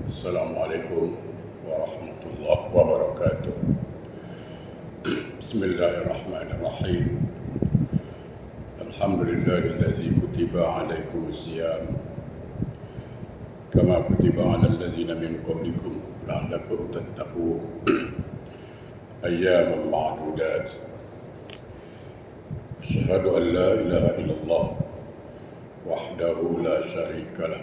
Assalamualaikum warahmatullahi wabarakatuh. Bismillahirrahmanirrahim. Alhamdulillahillazi kutiba alaikumusiyam kama kutiba alal ladzina min qablikum la'allakum tattaqun. Ayyaman ma'dudat. Asyhadu an la ilaha illallah wahdahu la syarika lah.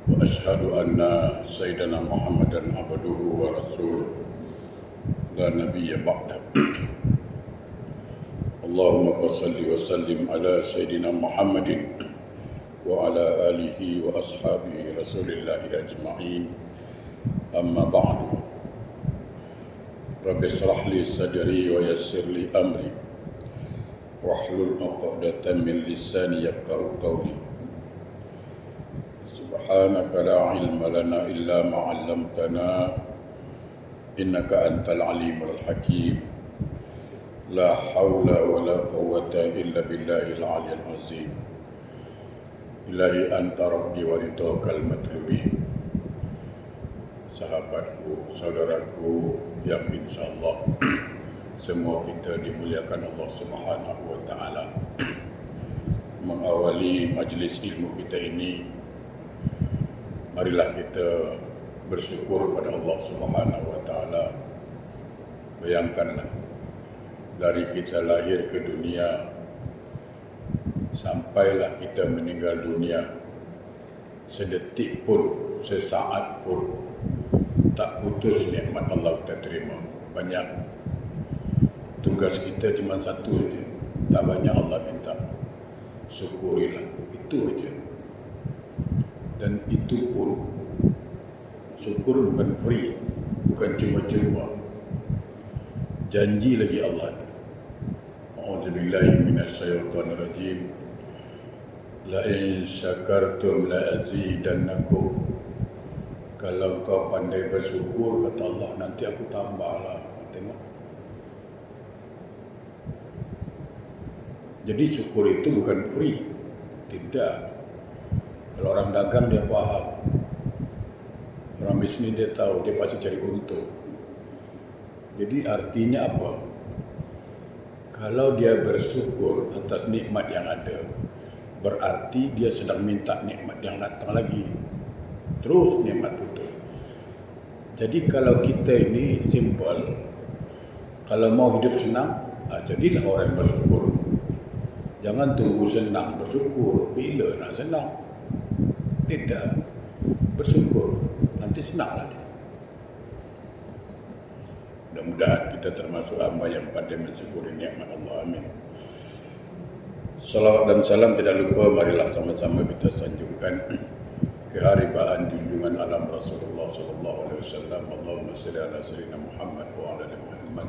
Wa asyhadu anna sayyidana Muhammadan abduhu wa rasuluh la nabiyya ba'da. Allahumma salli wa sallim ala sayyidina Muhammadin wa ala alihi wa ashabihi rasulillahi ajma'in. Amma ba'du. Rabbi shrah li sadri wa yassir li amri wahlul 'uqdatan min lisani yafqahu qawli. Subhanaka la ilma lana illa ma 'allamtana innaka antal alimul hakim. La haula wa la quwwata illa billahil 'aliyyil 'azim. Ilahi anta rabbi wa ridhakal matlubi. Sahabatku, saudaraku yang insyaallah semua kita dimuliakan Allah Subhanahu wa taala. Mengawali majlis ilmu kita ini, marilah kita bersyukur pada Allah Subhanahu wa taala. Bayangkanlah, dari kita lahir ke dunia sampailah kita meninggal dunia, sedetik pun, sesaat pun tak putus nikmat Allah kita terima. Banyak. Tugas kita cuma satu saja. Tak banyak Allah minta. Syukurilah. Itu saja. Dan itu pun syukur bukan free, bukan cuma-cuma. Janji lagi Allah itu. A'udzubillahi minasyaitonirrajim. La in syakartum la azidannakum. Kalau kau pandai bersyukur, kata Allah, nanti aku tambahlah. Tengok. Jadi syukur itu bukan free. Tidak. Kalau orang dagang dia faham. Orang bisnis dia tahu, dia pasti cari untung. Jadi artinya apa? Kalau dia bersyukur atas nikmat yang ada, berarti dia sedang minta nikmat yang datang lagi. Terus nikmat putus. Jadi kalau kita ini simple, kalau mau hidup senang, jadilah orang yang bersyukur. Jangan tunggu senang bersyukur. Bila nak senang? Tidak. Bersyukur. Nanti senanglah dia. Mudah-mudahan kita termasuk hamba yang pandai mensyukuri nikmat Allah. Amin. Salawat dan salam tidak lupa, marilah sama-sama kita sanjungkan keharibaan junjungan alam Rasulullah sallallahu alaihi wasallam. Allahumma shalli ala sayyidina Muhammad wa ala ali Muhammad.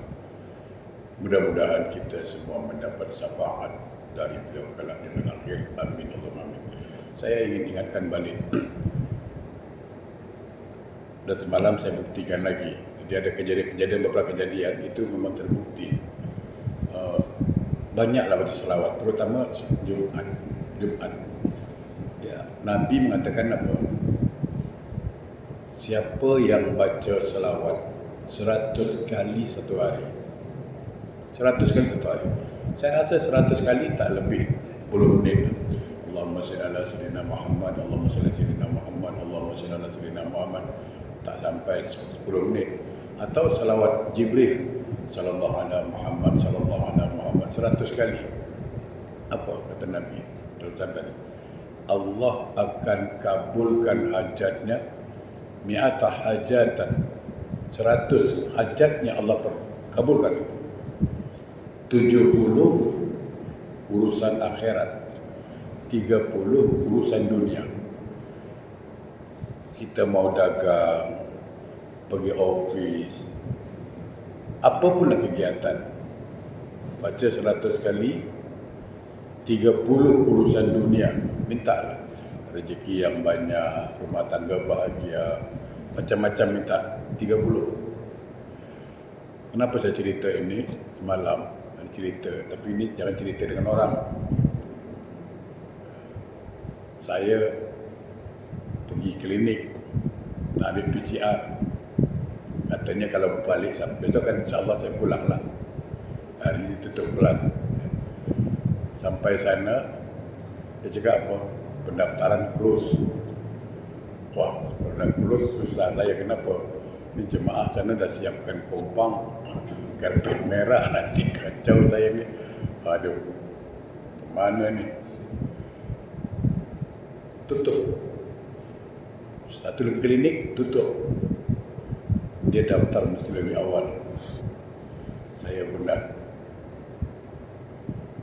Mudah-mudahan kita semua mendapat syafaat dari beliau kelak dengan akhir. Amin Allahumma amin. Saya ingin ingatkan balik. Dan semalam saya buktikan lagi. Jadi ada kejadian-kejadian, beberapa kejadian itu memang terbukti. Banyaklah baca selawat, terutama Jumat. Ya, Nabi mengatakan apa? Siapa yang baca selawat 100 kali satu hari, 100 kali satu hari. Saya rasa 100 kali tak lebih 10 menit. Allahumma shalli ala sayyidina Muhammad, Allahumma shalli ala sayyidina Muhammad, Allahumma shalli ala sayyidina Muhammad. Tak sampai 10 menit. Atau salawat Jibril, sallallahu ala Muhammad, sallallahu ala Muhammad, 100 kali. Apa kata Nabi dalam sabda? Allah akan kabulkan hajatnya mi'ata hajatan, 100 hajatnya Allah kabulkan itu. 70 urusan akhirat, 30 urusan dunia. Kita mau dagang, pergi office, apapun kegiatan, baca 100 kali, 30 urusan dunia. Minta rezeki yang banyak, rumah tangga bahagia, macam-macam minta. 30. Kenapa saya cerita ini semalam? Cerita, tapi ini jangan cerita dengan orang. Saya pergi klinik nak ambil PCR. Katanya kalau balik besok kan insyaAllah saya pulang lah. Hari ini tutup kelas. Sampai sana, dia cakap apa? Pendaftaran close. Wah, pendaftaran close, susah saya kenapa? Ini jemaah sana dah siapkan kompang, karpet merah, nanti kacau saya ni. Aduh, mana ni? Tutup. Satu klinik tutup. Dia daftar mesti lebih awal. Saya benar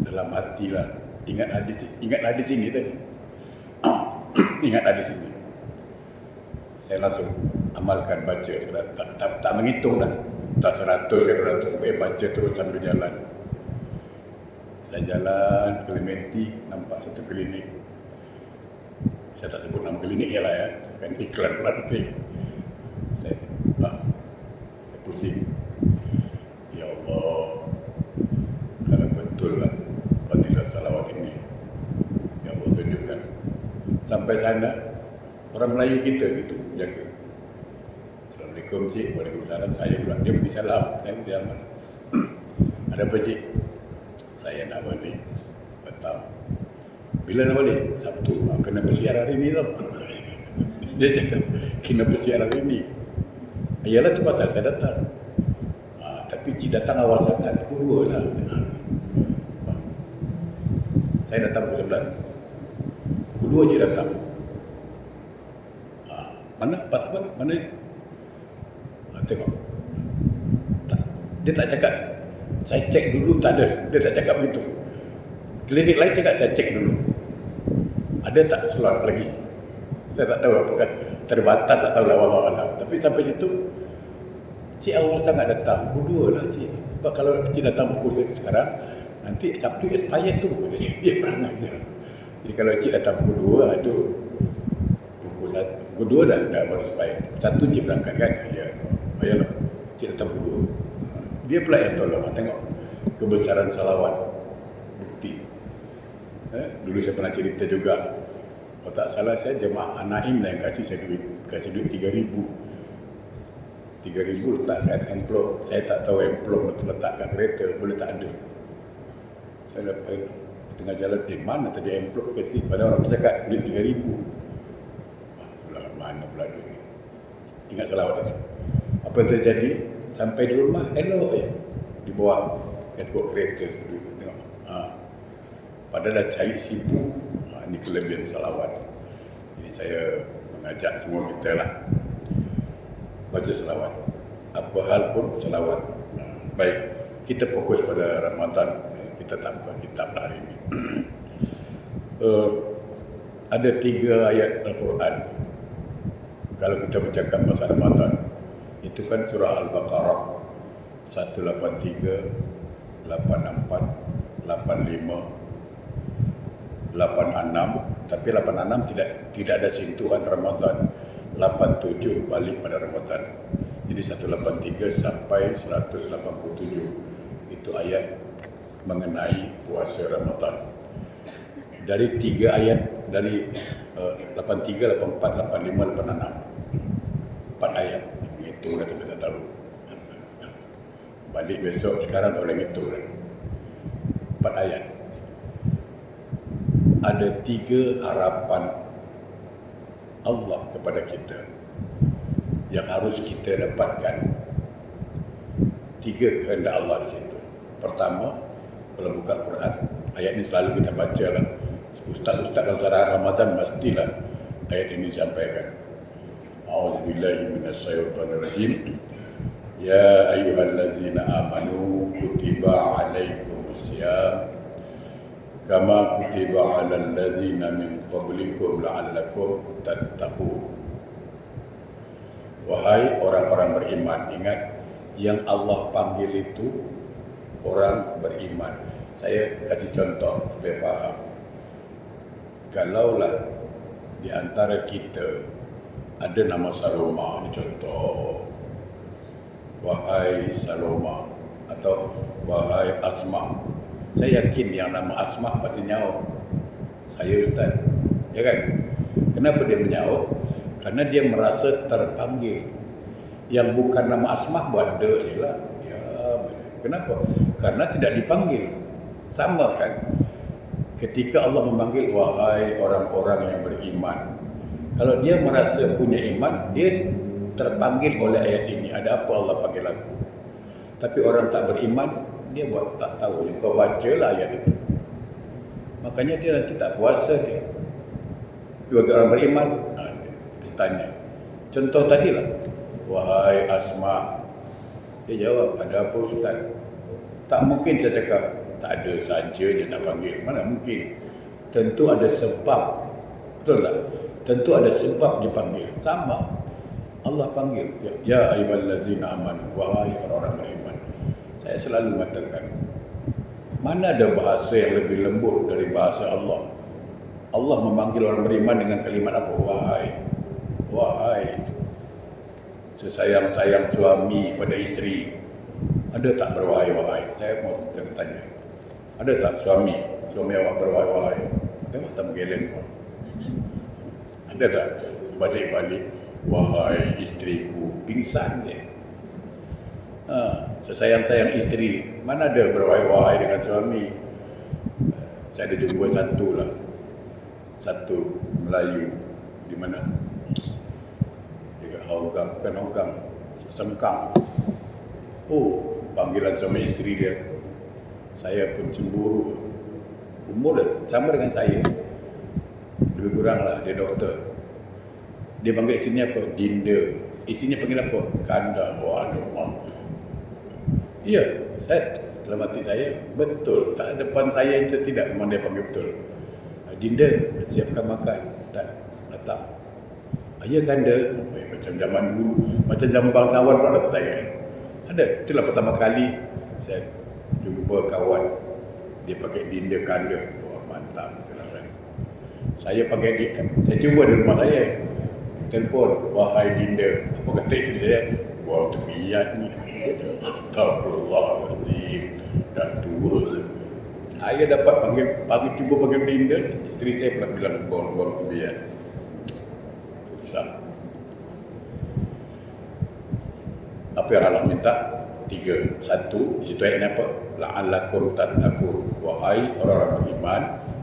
dalam hati lah, ingat hadis ini tadi. Ingat hadis ini. Saya langsung amalkan, baca. Saya tak menghitung dah. Tak 100 ke 200, baca terus sambil jalan. Saya jalan ke Clementi, nampak satu klinik. Saya tak sebut nama klinik ya lah ya, kan iklan pelan-pelan. Saya pusing. Ya Allah, kalau betul lah fadilah salawat ini, ya Allah tunjukkan. Sampai sana, orang Melayu kita situ jaga. Assalamualaikum cik, waalaikumsalam. Saya pula, dia beri salam, saya beri salam. Ada apa cik? Saya nak balik Batam. Bila nak balik? Sabtu. Kena bersiar hari ni tau. Dia cakap, kena bersiar hari ni. Yalah tu pasal saya datang. Tapi cik datang awal sangat, pukul 2 lah. Saya datang pukul 11. Pukul 2 cik datang. Mana pasport? Mana? Tengok. Dia tak cakap. Saya cek dulu, tak ada. Dia tak cakap begitu. Klinik lain cakap saya cek dulu. Ada tak slot lagi? Saya tak tahu apakah terbatas atau lawan-lawan. Tapi sampai situ, cik awal sangat datang. Pukul 2 lah cik. Sebab kalau cik datang pukul sekarang, nanti Sabtu expired tu. Dia perangai je. Jadi kalau cik datang pukul 2, itu pukul 2 dah baru expired. 1 cik berangkat kan? Ya. Bayalah. Cik datang pukul 2. Dia pula yang tolong. Tengok kebesaran salawat. Bukti. Dulu saya pernah cerita juga. Kalau tak salah saya jemaah Naim lah yang kasih saya duit. Kasih duit 3,000. 3,000 letakkan envelope. Saya tak tahu envelope letak kat kereta. Boleh tak ada. Saya lepas tengah jalan, mana tadi envelope kasih. Pada orang cakap duit 3,000. Sebelah mana pula duit. Ingat salawat itu. Apa yang terjadi? Sampai di rumah, elok je. Di bawah dashboard kereta. Tengok. Padahal dah cari sibuk. Ini kelebihan salawat. Jadi saya mengajak semua kita lah. Baca salawat. Apa hal pun salawat. Baik, kita fokus pada Ramadan. Kita tak buka kitab lah hari ini. Ada 3 ayat Al-Quran. Kalau kita bercakap pasal Ramadan, itu kan surah Al-Baqarah 183, 84, 85, 86. Tapi 86 tidak ada sentuhan Ramadan. 87 balik pada Ramadan. Jadi 183 sampai 187 itu ayat mengenai puasa Ramadan. Dari 3 ayat, dari 83, 84, 85, 86, 4 ayat. Hitung dah tapi tak tahu. Balik besok, sekarang tak boleh hitung dah. 4 ayat. Ada 3 harapan Allah kepada kita yang harus kita dapatkan. 3 kehendak Allah di situ. Pertama, kalau buka Quran, ayat ini selalu kita baca lah. Ustaz-ustaz kalau sarah Ramadan mestilah ayat ini disampaikan. A'udzubillahi minasyaitonirrajim. Ya ayyuhallazina amanu kutiba alaikumusiyam kama kutiba alal ladzina min qablikum la'allakum tattaqun. Wahai orang-orang beriman, ingat yang Allah panggil itu orang beriman. Saya kasih contoh supaya faham. Kalaulah di antara kita ada nama Saloma, ini contoh. Wahai Saloma atau wahai Asma. Saya yakin yang nama Asma pasti nyaut. Saya Ustaz. Ya kan? Kenapa dia menyaut? Karena dia merasa terpanggil. Yang bukan nama Asmah buat de je lah. Ya, kenapa? Karena tidak dipanggil. Sama kan? Ketika Allah memanggil, wahai orang-orang yang beriman. Kalau dia merasa punya iman, dia terpanggil oleh ayat ini. Ada apa Allah panggil aku? Tapi orang tak beriman, dia buat tak tahu. Kau bacalah ayat itu. Makanya dia nanti tak puasa dia. Bagi orang beriman, dia tanya. Contoh tadilah, wahai Asma. Dia jawab, ada apa Ustaz? Tak mungkin saya cakap, tak ada saja je nak panggil. Mana mungkin? Tentu ada sebab. Betul tak? Tentu ada sebab dipanggil. Sama. Allah panggil. Ya ayyuhallazina amanu. Wahai orang-orang beriman. Saya selalu mengatakan, mana ada bahasa yang lebih lembut dari bahasa Allah? Allah memanggil orang beriman dengan kalimat apa? Wahai. Wahai. Sesayang-sayang suami pada isteri. Ada tak berwahai-wahai? Saya mau bertanya. Ada tak suami awak berwahai-wahai? Tengok tak menggeleng. Ada tak balik-balik, wahai isteriku, pingsan dia. Sesayang-sayang isteri, mana ada berwahai-wahai dengan suami? Saya ada jumpa satu Melayu di mana? Dekat Hougang, bukan Hougang, Sengkang. Oh, panggilan suami isteri dia. Saya pun cemburu. Umur dia sama dengan saya. Lebih kurang lah, dia doktor. Dia panggil isterinya apa? Dinda. Isterinya panggil apa? Kanda. Waduh, iya, saya dalam hati saya, betul. Tak depan saya itu tidak, memang dia panggil betul. Dinda, siapkan makan. Ustaz, datang. Ya Kanda. Macam zaman dulu, macam zaman bangsawan pula rasa saya. Ada, itulah pertama kali saya jumpa kawan. Dia pakai Dinda Kanda. Wah, mantap. Itulah kan. Saya pakai dia, saya cuba di rumah saya. Telefon, wahai Dinda. Apa kata isteri saya? Wah, terbiat ni. Astagfirullahaladzim. Dah tua. Saya dapat cuba panggil Dinda. Isteri saya pernah bilang, buang terbiat. Susah. Apa yang Allah minta? 3. 1, situ ayatnya apa? La'allakum tattaqun. Wahai orang-orang beriman,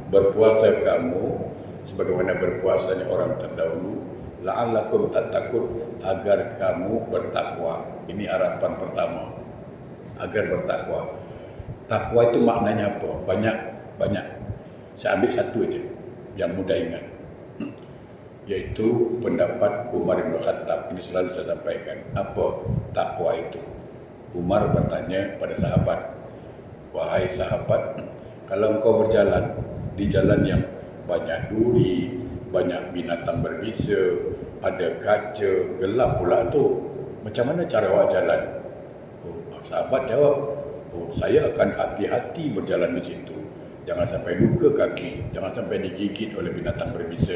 berpuasa kamu sebagaimana berpuasanya orang terdahulu. La'allakum tattaqun, agar kamu bertakwa. Ini harapan pertama. Agar bertakwa. Takwa itu maknanya apa? Banyak. Saya ambil satu aja yang mudah ingat. Yaitu pendapat Umar bin Khattab. Ini selalu saya sampaikan. Apa takwa itu? Umar bertanya pada sahabat, wahai sahabat, kalau engkau berjalan di jalan yang banyak duri, banyak binatang berbisa, ada kaca, gelap pula tu, macam mana cara awak jalan? Sahabat jawab, saya akan hati-hati berjalan di situ. Jangan sampai luka kaki, jangan sampai digigit oleh binatang berbisa.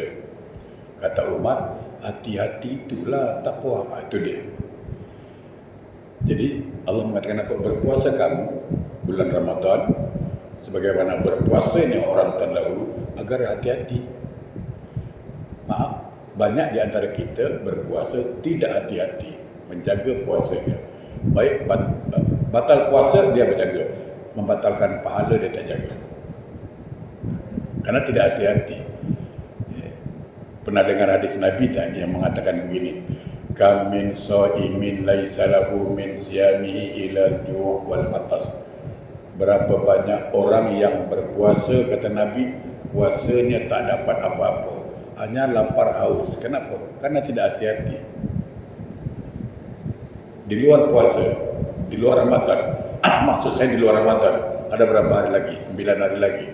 Kata Umar, hati-hati itulah takwa. Itu dia. Jadi Allah mengatakan apa? Berpuasa kamu bulan Ramadan sebagaimana berpuasanya orang terdahulu, agar hati-hati. Maaf, banyak di antara kita berpuasa tidak hati-hati menjaga puasanya. Baik batal puasa dia berjaga, membatalkan pahala dia tak jaga. Karena tidak hati-hati. Pernah dengar hadis Nabi tak yang mengatakan begini, kam min shaimin laisa lahu min siyamihi ila ju' wal atas. Berapa banyak orang yang berpuasa, kata Nabi, puasanya tak dapat apa-apa, hanya lapar haus. Kenapa? Karena tidak hati-hati. Di luar puasa, di luar Ramadan, maksud saya di luar Ramadan, ada berapa hari lagi? 9 hari lagi.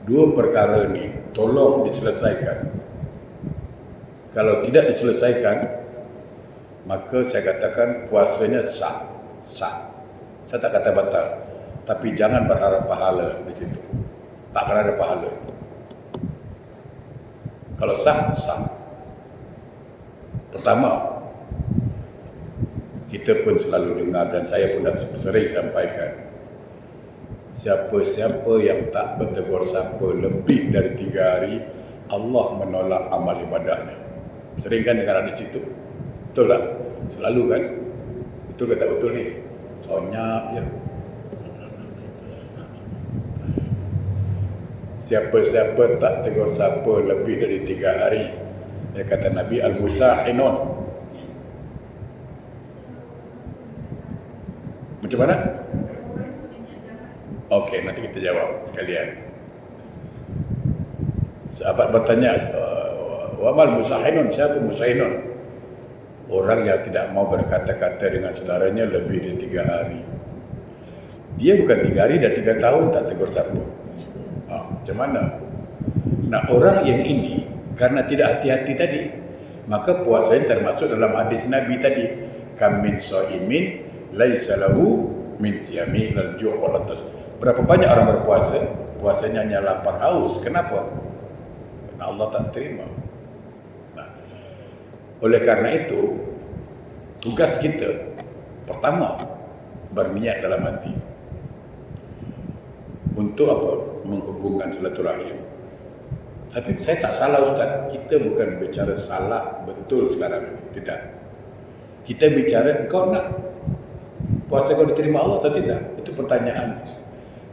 2 perkara ni tolong diselesaikan. Kalau tidak diselesaikan, maka saya katakan puasanya sah. Saya tak kata batal, tapi jangan berharap pahala di situ. Tak akan ada pahala itu. Kalau sah. Pertama, kita pun selalu dengar dan saya pun dah sering sampaikan, siapa-siapa yang tak bertegur sapa lebih dari 3 hari, Allah menolak amal ibadahnya. Sering kan dengar hadis itu? Betul tak? Selalu kan? Betul ke tak betul ni? Sonyap je. Siapa-siapa tak tegur siapa lebih dari 3 hari, dia kata Nabi, al-musahinun. Macam mana? Okey, nanti kita jawab sekalian. Sahabat bertanya, wa mal musahinun, siapa musahinun? Orang yang tidak mau berkata-kata dengan saudaranya lebih dari 3 hari. Dia bukan 3 hari, dah 3 tahun tak tegur siapa. Macam mana? Nah, orang yang ini karena tidak hati-hati tadi, maka puasanya termasuk dalam hadis Nabi tadi, kam min shaimin laisa lahu min siyami lal ju' wal atas. Berapa banyak orang berpuasa, puasanya hanya lapar haus. Kenapa? Karena Allah tak terima. Nah, oleh karena itu, tugas kita pertama berniat dalam hati. Untuk apa? Menghubungkan silaturahim. Tapi saya tak salah Ustaz. Kita bukan bicara salah betul sekarang. Tidak. Kita bicara, kau nak puasa kau diterima Allah atau tidak? Itu pertanyaan.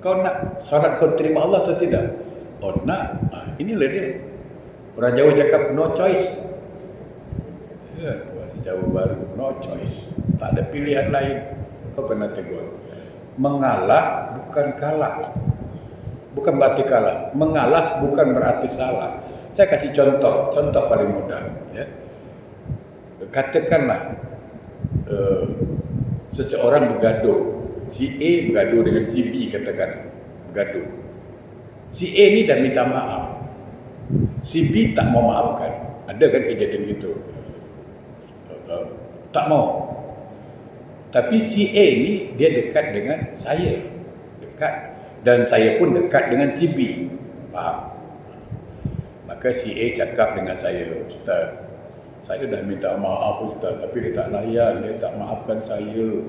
Kau nak salat kau diterima Allah atau tidak? Oh nak. Inilah dia. Orang Jawa cakap no choice. Ya, bahasa Jawa baru, no choice. Tak ada pilihan lain. Kau kena tegur. Mengalah bukan kalah. Bukan berarti kalah. Mengalah bukan berarti salah. Saya kasih contoh paling mudah. Ya. Katakanlah seseorang bergaduh. Si A bergaduh dengan si B, katakan bergaduh. Si A ni dah minta maaf. Si B tak mau maafkan. Ada kan kejadian gitu? Tak mau. Tapi si A ni dia dekat dengan saya. Dekat. Dan saya pun dekat dengan si B. Faham? Maka si A cakap dengan saya, Ustaz, saya dah minta maaf Ustaz, tapi dia tak layan, dia tak maafkan saya.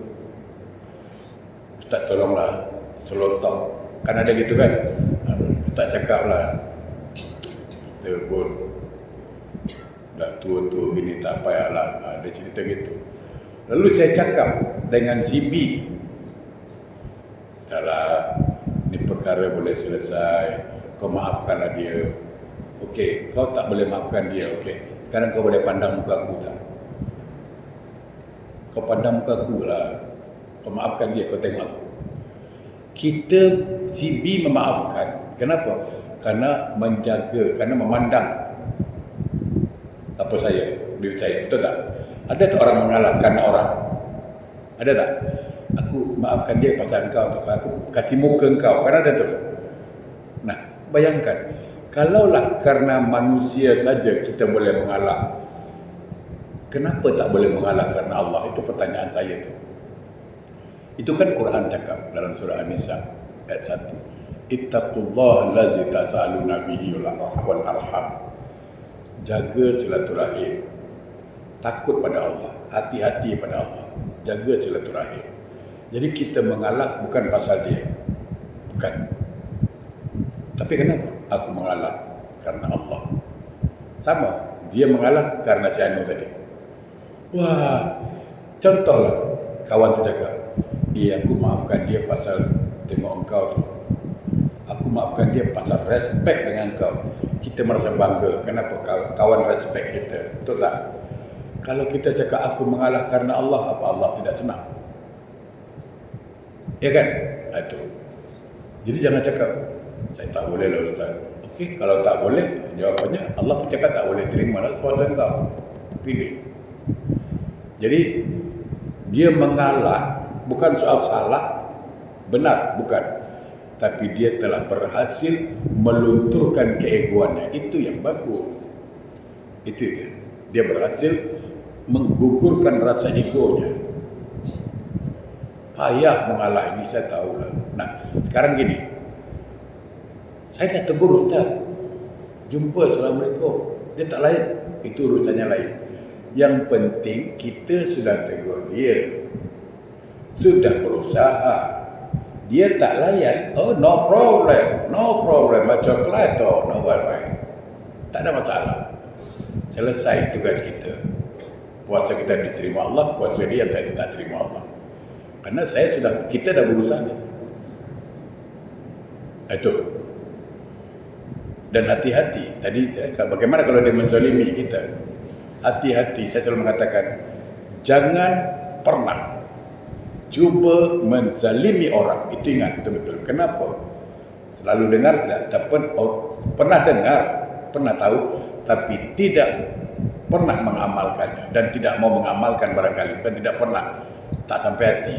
Ustaz tolonglah, selotong. Kan ada gitu kan? Ustaz cakaplah, kita pun dah tua-tua gini, tak payahlah. Ada cerita gitu. Lalu saya cakap dengan si B, dahlah, ni perkara boleh selesai, kau maafkanlah dia. Okey, kau tak boleh maafkan dia. Okey, sekarang kau boleh pandang muka aku tak? Kau pandang muka aku lah. Kau maafkan dia, kau tengok aku. Kita, si B memaafkan. Kenapa? Karena menjaga, karena memandang apa saya, diri saya. Betul tak? Ada tak orang mengalah karena orang? Ada tak? Aku maafkan dia pasal engkau, atau aku kasih muka engkau. Kan ada tu. Nah, bayangkan, kalaulah karena manusia saja kita boleh mengalah, kenapa tak boleh mengalah karena Allah? Itu pertanyaan saya tu. Itu kan Quran cakap dalam surah An-Nisa ayat 1. Ittaqullaha allazi tas'aluna bihi wal arham. Jaga silaturahim. Takut pada Allah, hati-hati pada Allah. Jaga silaturahim. Jadi kita mengalah bukan pasal dia. Bukan. Tapi kenapa? Aku mengalah karena Allah. Sama. Dia mengalah karena si Anu tadi. Wah. Contohlah. Kawan tu cakap, aku maafkan dia pasal tengok engkau tu. Aku maafkan dia pasal respect dengan engkau. Kita merasa bangga. Kenapa? Kawan respect kita. Betul tak? Kalau kita cakap aku mengalah karena Allah, apa Allah tidak senang? Ya kan? Itu. Jadi jangan cakap, saya tak boleh lah Ustaz. Okey, kalau tak boleh, jawapannya Allah pun cakap tak boleh terima lah puasa engkau. Pilih. Jadi, dia mengalah bukan soal salah, benar, bukan. Tapi dia telah berhasil melunturkan keegoannya. Itu yang bagus. Itu dia. Dia berhasil menggugurkan rasa egonya. Payah mengalah ini, saya tahu lah. Nah, sekarang gini. Saya dah tegur Ustaz. Jumpa, Assalamualaikum. Dia tak lain. Itu urusannya lain. Yang penting kita sudah tegur dia. Sudah berusaha. Dia tak layan. Oh, no problem. No problem. Macam coklat. Oh, no problem. Tak ada masalah. Selesai tugas kita. Puasa kita diterima Allah, puasa dia tak terima Allah. Karena kita dah berusaha. Itu. Dan hati-hati. Tadi bagaimana kalau dia menzalimi kita? Hati-hati. Saya selalu mengatakan, jangan pernah cuba menzalimi orang. Itu ingat betul-betul. Kenapa? Selalu dengar tidak? Pernah dengar, pernah tahu, tapi tidak pernah mengamalkannya dan tidak mau mengamalkan barangkali, bukan tidak pernah, tak sampai hati.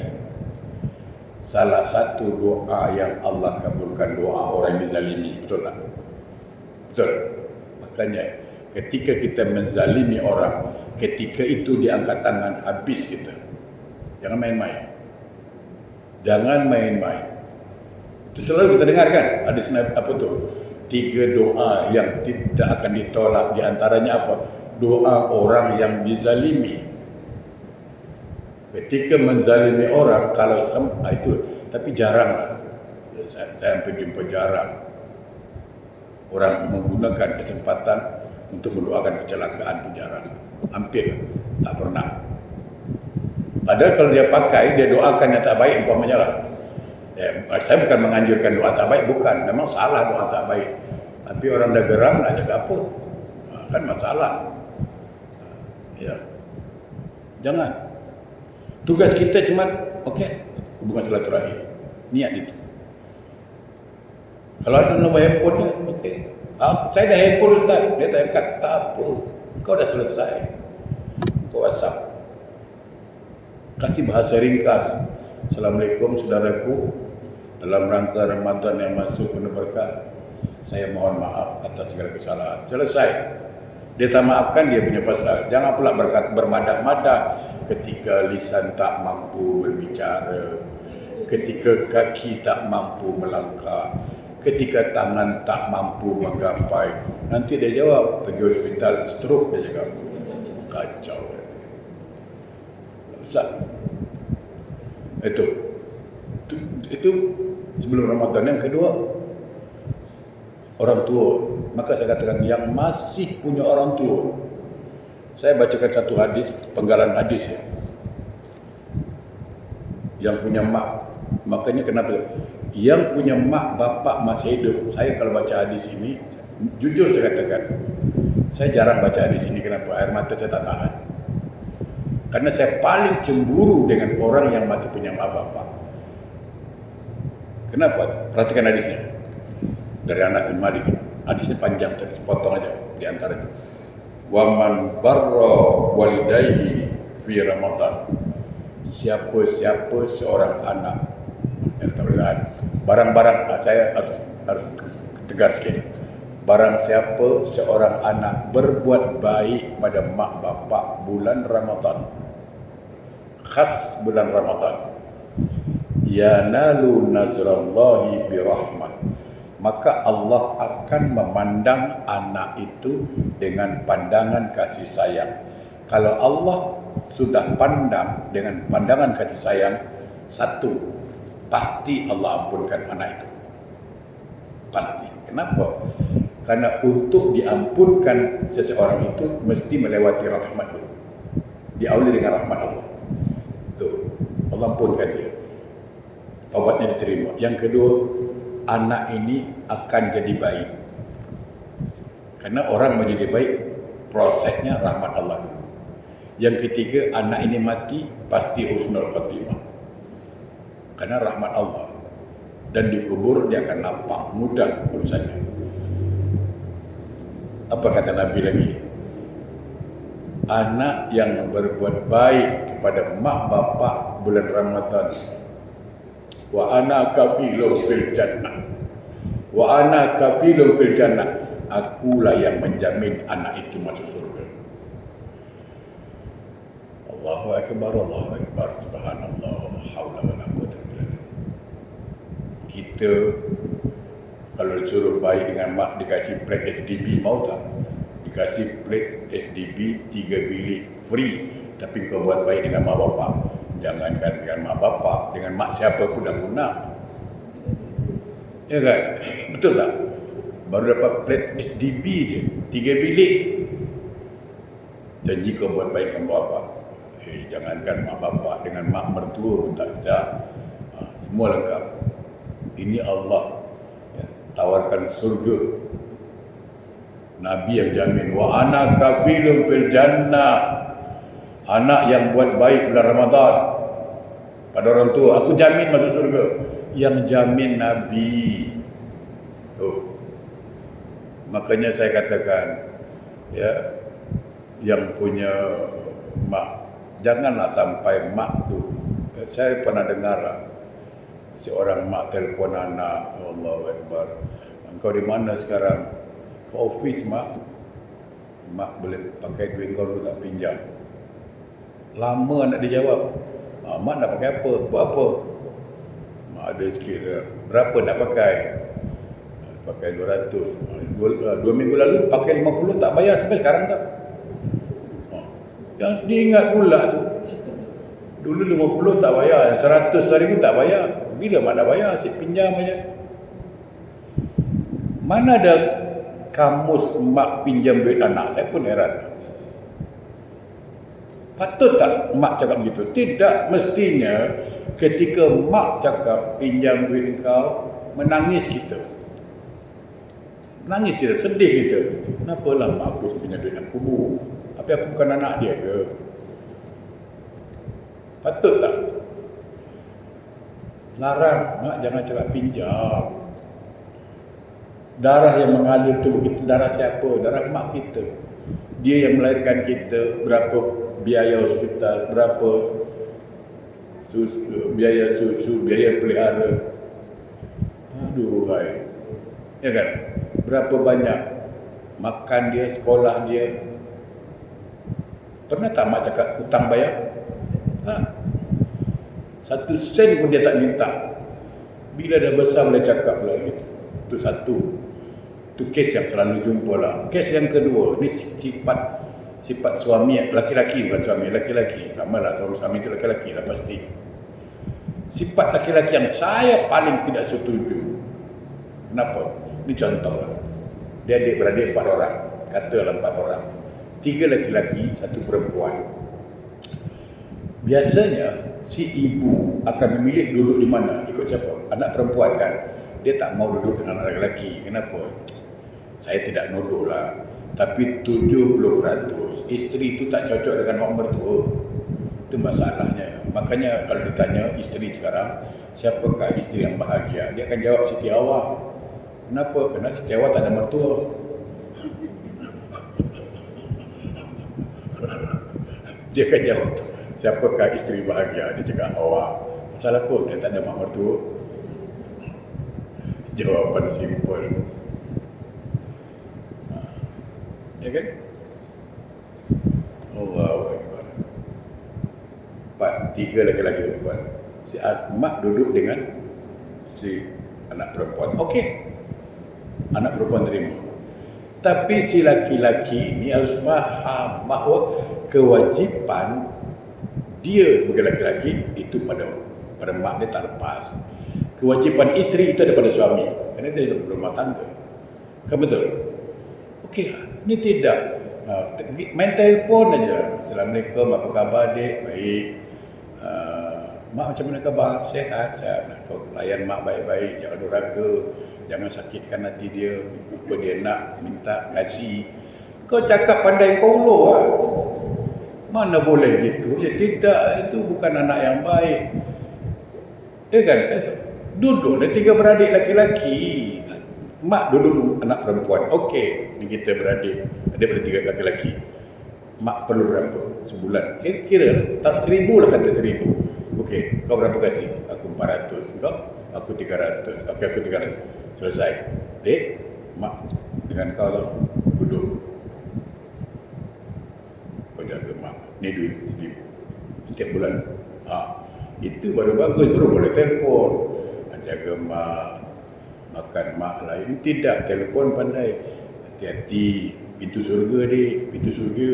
Salah satu doa yang Allah kabulkan doa orang yang dizalimi, betul tak? Betul. Makanya ketika kita menzalimi orang, ketika itu diangkat tangan, habis kita. Jangan main-main. Jangan main-main. Itu selalu kita dengar kan? Ada apa tu? 3 doa yang tidak akan ditolak. Di antaranya apa? Doa orang yang dizalimi. Ketika menzalimi orang, kalau itu, tapi jarang lah. Saya hampir jumpa jarang orang menggunakan kesempatan untuk mendoakan kecelakaan pun jarang. Hampir tak pernah. Padahal kalau dia pakai, dia doakan yang tak baik umpamanya lah. Saya bukan menganjurkan doa tak baik, bukan. Memang salah doa tak baik. Tapi orang dah geram, nak cakap apa? Kan masalah. Ya. Jangan. Tugas kita cuma, hubungan silaturahim. Niat itu. Kalau ada nombor handphone dia, saya dah handphone Ustaz. Dia tak angkat, tak apa. Kau dah selesai. Kau WhatsApp. Kasih bahasa ringkas. Assalamualaikum saudaraku. Dalam rangka Ramadan yang masuk penuh berkah, saya mohon maaf atas segala kesalahan. Selesai. Dia tak maafkan, dia punya pasal. Jangan pula bermadah-madah ketika lisan tak mampu berbicara, ketika kaki tak mampu melangkah, ketika tangan tak mampu menggapai. Nanti dia jawab, pergi hospital, stroke, dia cakap. Kacau. Tak usah. Itu sebelum Ramadan. Yang kedua, orang tua. Maka saya katakan, yang masih punya orang tua, saya bacakan satu hadis, penggalan hadis ya. Yang punya mak, makanya kenapa yang punya mak bapak masih hidup, saya kalau baca hadis ini, jujur saya katakan, saya jarang baca hadis ini. Kenapa? Air mata saya tak tahan. Karena saya paling cemburu dengan orang yang masih punya mak bapak. Kenapa? Perhatikan hadisnya. Dari Anas bin Malik. Hadisnya panjang, tadi sepotong aja di antaranya. Wa man barra walidayhi fi Ramadan. Siapa-siapa seorang anak, barang-barang, saya harus tegar sikit. Barang siapa seorang anak berbuat baik pada mak bapak bulan Ramadan, khas bulan Ramadan, yanalu nazrallahi birahmah, maka Allah akan memandang anak itu dengan pandangan kasih sayang. Kalau Allah sudah pandang dengan pandangan kasih sayang, satu, pasti Allah ampunkan anak itu. Pasti. Kenapa? Karena untuk diampunkan seseorang itu mesti melewati rahmat dulu. Diawali dengan rahmat Allah. Itu Allah ampunkan dia. Taubatnya diterima. Yang kedua, anak ini akan jadi baik. Karena orang menjadi baik, prosesnya rahmat Allah dulu. Yang ketiga, anak ini mati pasti husnul khatimah. Karena rahmat Allah. Dan dikubur dia akan lapang, mudah urusannya. Apa kata Nabi lagi? Anak yang berbuat baik kepada mak bapak bulan Ramadan, wa ana kafilun fil jannah. Wa ana kafilun fil jannah. Akulah yang menjamin anak itu masuk surga. Allahu akbar, Allahu akbar, subhanallah, haula wala quwwata illa billah. Kita kalau disuruh baik dengan mak, dikasih plate SDB, mau tak? Dikasih plate SDB 3 bilik free, tapi kau buat baik dengan mak bapak. Jangankan dengan mak bapak, dengan mak siapa pun dah guna. Ya kan? Betul tak? Baru dapat plate SDB je, 3 bilik. Dan jika buat baik dengan bapak, jangankan mak bapak, dengan mak mertua pun tak bisa. Semua lengkap. Ini Allah tawarkan surga. Nabi yang jamin, wa ana kafilun fil jannah. Anak yang buat baik bulan Ramadan pada orang tua, aku jamin masuk surga. Yang jamin Nabi. Makanya saya katakan, yang punya mak, janganlah sampai mak tu. Saya pernah dengar seorang mak telefon anak, Allahu Akbar, engkau di mana sekarang? Ke office mak. Mak boleh pakai duit kau dulu tak, pinjam. Lama nak dijawab. Mak nak pakai apa? Buat apa? Mak ada sikit. Berapa nak pakai? Pakai 200. 2 minggu lalu pakai 50 tak bayar sampai sekarang tak? Yang diingat pula tu. Dulu 50 tak bayar, 100,000 tak bayar. Bila mak nak bayar? Asyik pinjam aja. Mana ada kamus mak pinjam duit anak? Saya pun heran. Patut tak mak cakap begitu? Tidak. Mestinya ketika mak cakap pinjam duit kau, menangis kita. Menangis kita, sedih kita. Kenapalah mak aku pinjam duit aku, bu? Tapi aku bukan anak dia ke? Patut tak? Larang, mak jangan cakap pinjam. Darah yang mengalir tu kita, darah siapa? Darah mak kita. Dia yang melahirkan kita. Berapa biaya hospital, berapa biaya susu, biaya pelihara. Aduh, hai. Ya kan? Berapa banyak makan dia, sekolah dia. Pernah tak mak cakap hutang bayar? 1 sen pun dia tak minta. Bila dah besar boleh cakap lah gitu. Itu satu. Itu kes yang selalu jumpa lah. Kes yang kedua, ni sifat suami, laki-laki bukan suami, laki-laki. Sama lah, suami itu laki-laki lah pasti. Sifat laki-laki yang saya paling tidak setuju. Kenapa? Ini contoh lah. Dia adik-beradik 4 orang. Katalah 4 orang. 3 laki-laki, 1 perempuan. Biasanya si ibu akan memilih duduk di mana? Ikut siapa? Anak perempuan kan? Dia tak mau duduk dengan anak lelaki. Kenapa? Saya tidak nuduh lah. Tapi 70% isteri itu tak cocok dengan mak mertua. Itu masalahnya. Makanya kalau ditanya isteri sekarang, siapakah isteri yang bahagia? Dia akan jawab Siti Hawa. Kenapa? Kerana Siti Hawa tak ada mertua. Dia akan jawab tu. Siapakah isteri bahagia? Dia cakap Hawa. Pasal apa? Dia tak ada mak mertua. Jawapan simple. Ya kan? Allahu Akbar. 3 laki-laki perempuan. Si mak duduk dengan si anak perempuan. Okey. Anak perempuan terima. Tapi si laki-laki ini harus faham bahawa kewajipan dia sebagai laki-laki itu pada mak dia tak lepas. Kewajipan isteri itu ada pada suami. Kerana dia hidup berumah tangga. Kan betul? Okey lah. Ini tidak. Main telefon aja. Assalamualaikum, apa khabar dek? Baik. Mak macam mana khabar? Sehat. Kau layan mak baik-baik. Jangan durhaka. Jangan sakitkan hati dia. Apa dia nak, minta, kasih. Kau cakap pandai kau ulur lah. Mana boleh gitu? Ya tidak. Itu bukan anak yang baik. Ya kan? Saya duduk. Ada 3 beradik laki-laki. Mak duduk anak perempuan. Okey, ni kita beradik. Ada pada 3 laki-laki. Mak perlu berapa? Sebulan. Kira tak 1,000 lah, kata 1,000. Okey, kau berapa kasih? Aku 400. Kau? Aku 300. Okey, aku 300. Selesai. Dek, mak dengan kau tau. Duduk. Kau jaga mak. Ni duit 1,000. Setiap bulan. Itu baru bagus. Baru boleh telefon. Jaga mak. Makan mak lain. Tidak, telefon pandai. Hati-hati. Pintu surga dek. Pintu surga.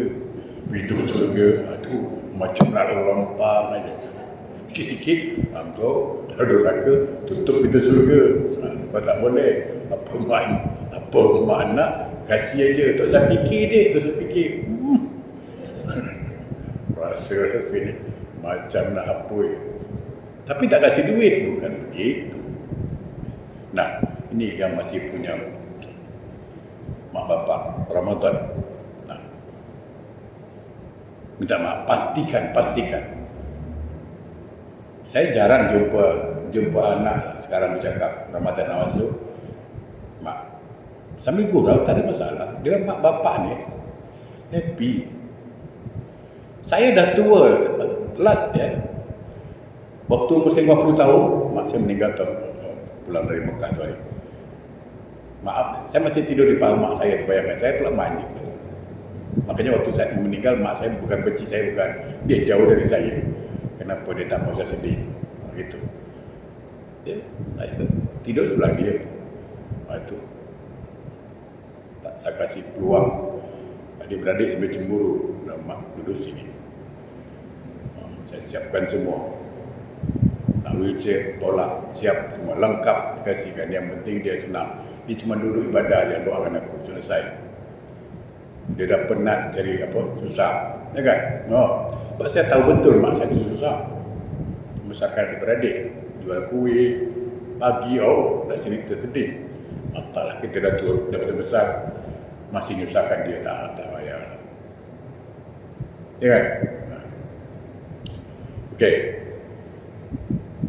Pintu surga. Itu macam nak lompang aja. Sikit-sikit. Kau dah durhaka. Tutup pintu surga. Kau tak boleh. Apa mak nak. Kasih aja. Tak usah fikir dek. Tak usah fikir. rasa ni macam nak apa ya. Tapi tak kasih duit, bukan begitu. Nah, ini yang masih punya mak bapak Ramadan. Nah, minta maaf, pastikan. Saya jarang jumpa anak sekarang bercakap Ramadan nak masuk, mak sambil gurau tak ada masalah. Dia mak bapak ni happy. Saya dah tua, last ya. Waktu umur 50 tahun, mak saya meninggal pulang dari Mekah tu hari. Maaf, saya masih tidur di paha mak saya, bayangkan saya pula mandi. Makanya waktu saya meninggal, mak saya bukan benci saya, bukan. Dia jauh dari saya. Kenapa dia tak mau saya sedih? Gitu. Ya, saya tidur sebelah dia. Itu tak saya kasih peluang. Adik-beradik sampai cemburu. Mak duduk sini. Saya siapkan semua. Wheelchair, tolak, siap semua, lengkap kasihkan. Yang penting dia senang. Dia cuma duduk ibadah aja, doakan aku, selesai. Dia dah penat cari apa, susah, ya kan? Sebab saya tahu betul mak saya tu susah. Membesarkan adik-beradik, jual kuih, pagi, dah cerita sedih. Masalah kita dah tua, dah besar-besar, masih nyusahkan dia, tak payah. Ya kan? Okey.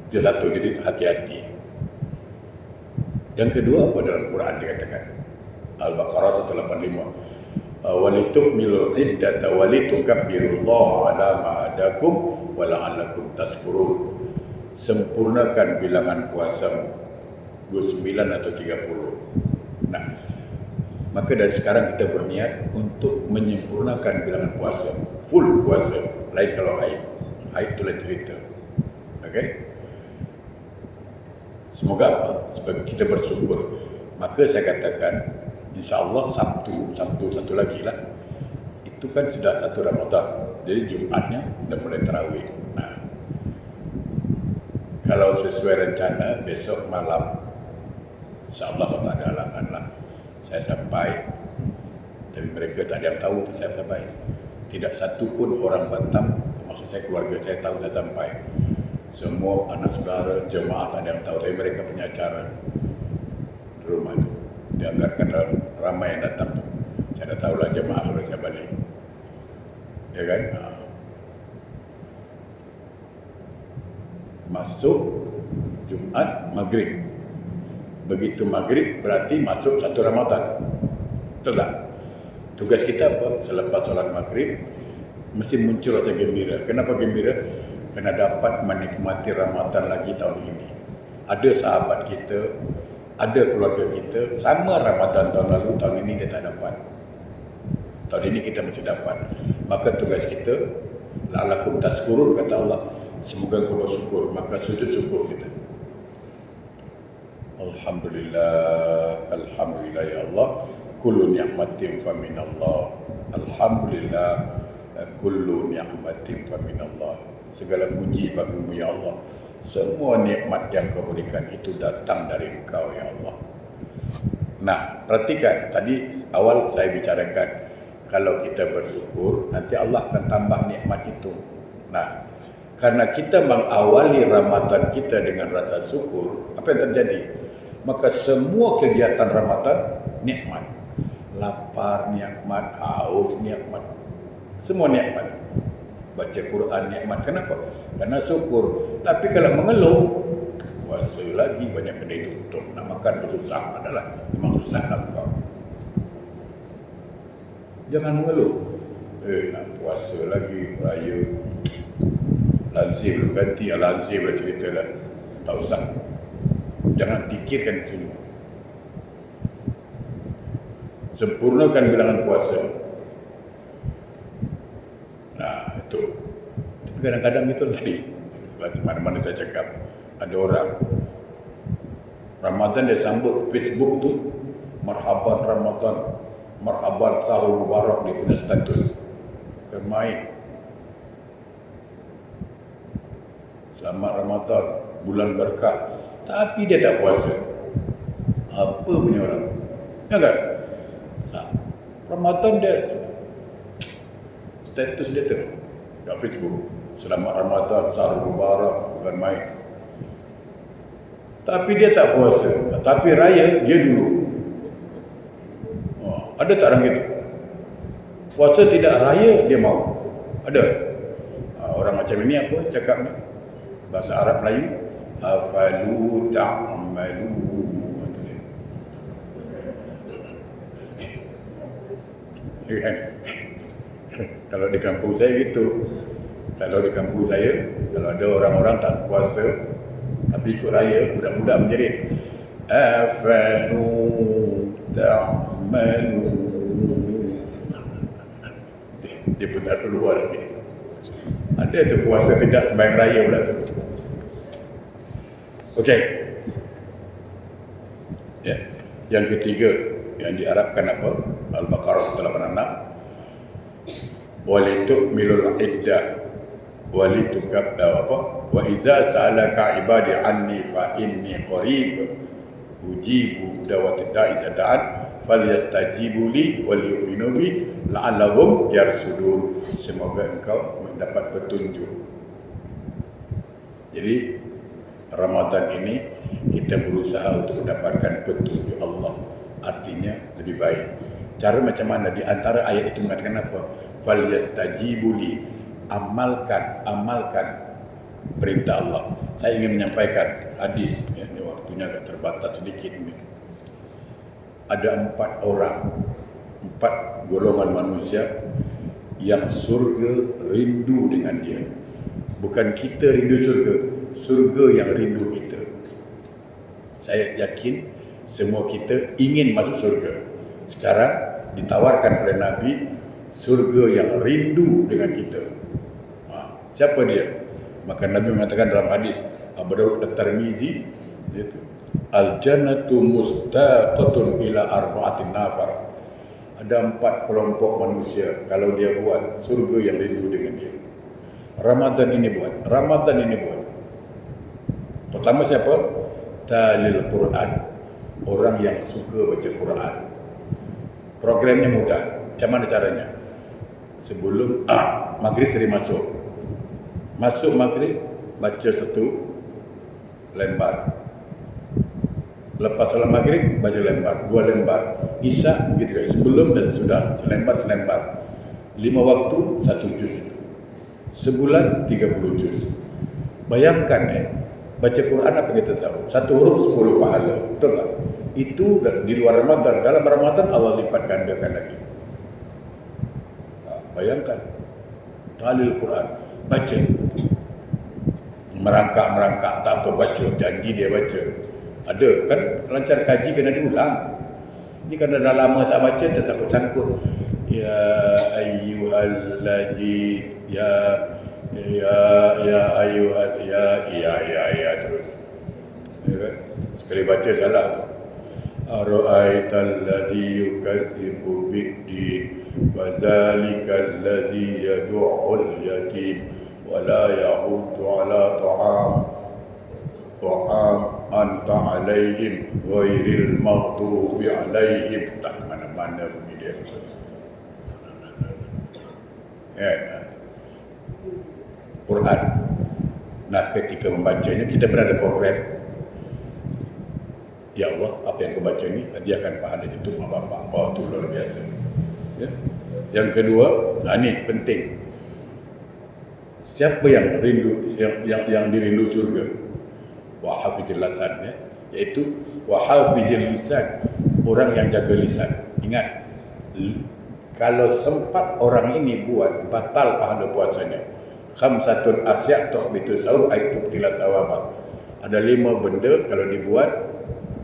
Dia satu, jadi hati-hati. Yang kedua apa dalam Quran dikatakan? Al-Baqarah 185. Walitukmilul iddata walitukabbirullaha ala ma hadakum wa la'allakum tashkurun. Sempurnakan bilangan puasamu 29 atau 30. Nah, maka dari sekarang kita berniat untuk menyempurnakan bilangan puasa, full puasa. Lain kalau haid itu lain cerita. Okey? Semoga apa? Sebab kita bersyukur. Maka saya katakan, insya-Allah Sabtu satu lagi lah. Itu kan sudah satu Ramadan. Jadi Jumatnya dah mulai tarawih. Nah, kalau sesuai rencana besok malam, insya-Allah kalau tak ada halangan lah, saya sampai. Tapi mereka tak ada yang tahu tu saya sampai. Tidak satu pun orang Batam, maksud saya keluarga saya tahu saya sampai. Semua anak saudara, jemaah tak ada yang tahu. Tapi mereka punya acara di rumah itu. Dianggarkan ramai yang datang tu. Saya dah tahulah jemaah kalau saya balik. Ya kan? Masuk Jumat Maghrib. Begitu Maghrib berarti masuk satu Ramadan. Betul tak? Tugas kita apa? Selepas solat Maghrib mesti muncul rasa gembira. Kenapa gembira? Kerana dapat menikmati Ramadan lagi tahun ini. Ada sahabat kita, ada keluarga kita, sama Ramadan tahun lalu, tahun ini dia tak dapat. Tahun ini kita mesti dapat. Maka tugas kita, la'allakum tashkurun, kata Allah, semoga kau bersyukur. Maka sujud syukur kita. Alhamdulillah, Alhamdulillah ya Allah, kullu ni'matin faminallah. Alhamdulillah, kullu ni'matin faminallah. Segala puji bagimu ya Allah. Semua nikmat yang kau berikan itu datang dari engkau ya Allah. Nah, perhatikan tadi awal saya bicarakan, kalau kita bersyukur nanti Allah akan tambah nikmat itu. Nah, karena kita mengawali Ramadan kita dengan rasa syukur, apa yang terjadi? Maka semua kegiatan Ramadan nikmat. Lapar nikmat, haus nikmat, semua nikmat. Baca Quran nikmat. Kenapa? Karena syukur. Tapi kalau mengeluh, puasa lagi, banyak kedai tutup, nak makan bersusah, adalah memang susah lah kau. Jangan mengeluh. Nak puasa lagi, raya, lansir belum ganti, lansir boleh cerita dah. Tak usah. Jangan fikirkan itu semua. Sempurnakan bilangan puasa. Nah, itu. Tapi kadang-kadang itu tadi, mana-mana saya cakap, ada orang Ramadan dia sambut Facebook tu, marhaban Ramadan, marhaban sahur mubarak, dia punya status. Bermain. Selamat Ramadan, bulan berkah. Tapi dia tak puasa. Apa punya orang? Ya kan? Ramadan dia status dia tu. kat Facebook. Selamat Ramadan, Sahur Mubarak, bukan main. Tapi dia tak puasa. Tapi raya, dia dulu. Ada tak orang gitu? Puasa tidak, raya, dia mau. Ada. Orang macam ini apa cakap ni? Bahasa Arab Melayu. Afalu ta'malu. Kan? Kalau di kampung saya gitu. Kalau di kampung saya, kalau ada orang-orang tak puasa tapi ikut raya, budak-budak menjerit, afalu ta'malu. Dia pun tak keluar lagi. Ada tu puasa tidak sembahyang raya pula tu. Okey. Ya. Yang ketiga yang diharapkan apa? Al-Baqarah 86. Walitukmilul iddah walitukab apa? Wa iza sa'alaka ibadi anni fa inni qarib ujibu da'watad da'i idza da'an falyastajibu li wal yu'minu bi la'allahum yarsudun. Semoga engkau mendapat petunjuk. Jadi Ramadan ini kita berusaha untuk mendapatkan petunjuk Allah. Artinya lebih baik. Cara macam mana? Di antara ayat itu mengatakan apa? Falyastajibu li. Amalkan perintah Allah. Saya ingin menyampaikan hadis, ya, ini waktunya agak terbatas sedikit ini. Ada 4 golongan manusia yang surga rindu dengan dia. Bukan kita rindu surga, surga yang rindu kita. Saya yakin semua kita ingin masuk surga. Sekarang ditawarkan oleh Nabi surga yang rindu dengan kita. Siapa dia? Maka Nabi mengatakan dalam hadis Abu Daud At-Tirmizi, al-jannatu mustaqatun ila arba'atin nafar. Ada 4 kelompok manusia, kalau dia buat, surga yang rindu dengan dia. Ramadan ini buat. Pertama siapa? Talil Quran. Orang yang suka baca Quran. Programnya mudah. Macam mana caranya? Sebelum maghrib tadi masuk maghrib, baca 1 lembar. Lepas salat maghrib, baca lembar, 2 lembar. Isyak begitu juga, sebelum dan sesudah, selembar. 5 waktu, 1 juz itu. Sebulan 30 juz. Bayangkan baca Quran apa kita tahu? 1 huruf 10 pahala. Betul tak? Itu di luar Ramadan. Dalam Ramadan Allah lipat gandakan lagi. Bayangkan. Talil Quran. Baca. Merangkak tak apa baca. Janji dia baca. Ada kan lancar kaji kena diulang. Ini karena dah lama tak baca tersangkut-sangkut. Ya ayyuhallazi ya ayyuhal ya terus. Ya, sekali baca salah tu. Ara'aital ladzi yukadzibu bid-din wa dzalikal ladzi yad'ul yatim wa la yahuddu ala ta'am anta alaihim ghairil maghdubi alaihim. Tak mana-mana bunyi dia. Quran. Nah, ketika membacanya kita berada program. Ya Allah, apa yang kau baca ni, dia akan pahala itu mak bapak. Oh, itu luar biasa. Ya. Yang kedua, ini penting. Siapa yang rindu, yang dirindu surga? Wa hafizil lisan, ya. Iaitu wa hafizil lisan, orang yang jaga lisan. Ingat, kalau sempat orang ini buat, batal pahala puasanya. Khamsatun asya' tuhbitu sawm ay tubtila sawaba. Ada 5 benda kalau dibuat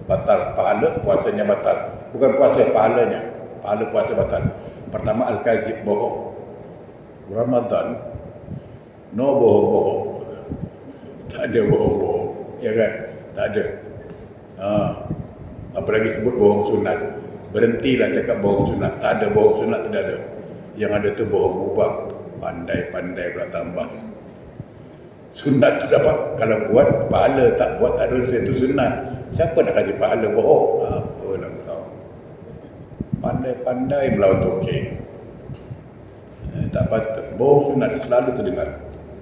batal pahala, puasanya batal. Bukan puasa, pahalanya. Pahala puasa batal. Pertama, al-kazib, bohong. Ramadan, no bohong-bohong. Tak ada bohong-bohong. Ya kan? Tak ada. Apalagi sebut bohong sunat. Berhentilah cakap bohong sunat. Tak ada bohong sunat, tidak ada. Yang ada tu bohong mubah. Pandai-pandai pula tambah. Sunat tu dapat, kalau buat pahala, tak buat tak dosa, itu sunat. Siapa nak kasih pahala bohong? Apalah kau. Pandai-pandai melawan tokek. Tak patut. Bohong sunat ni selalu terdengar.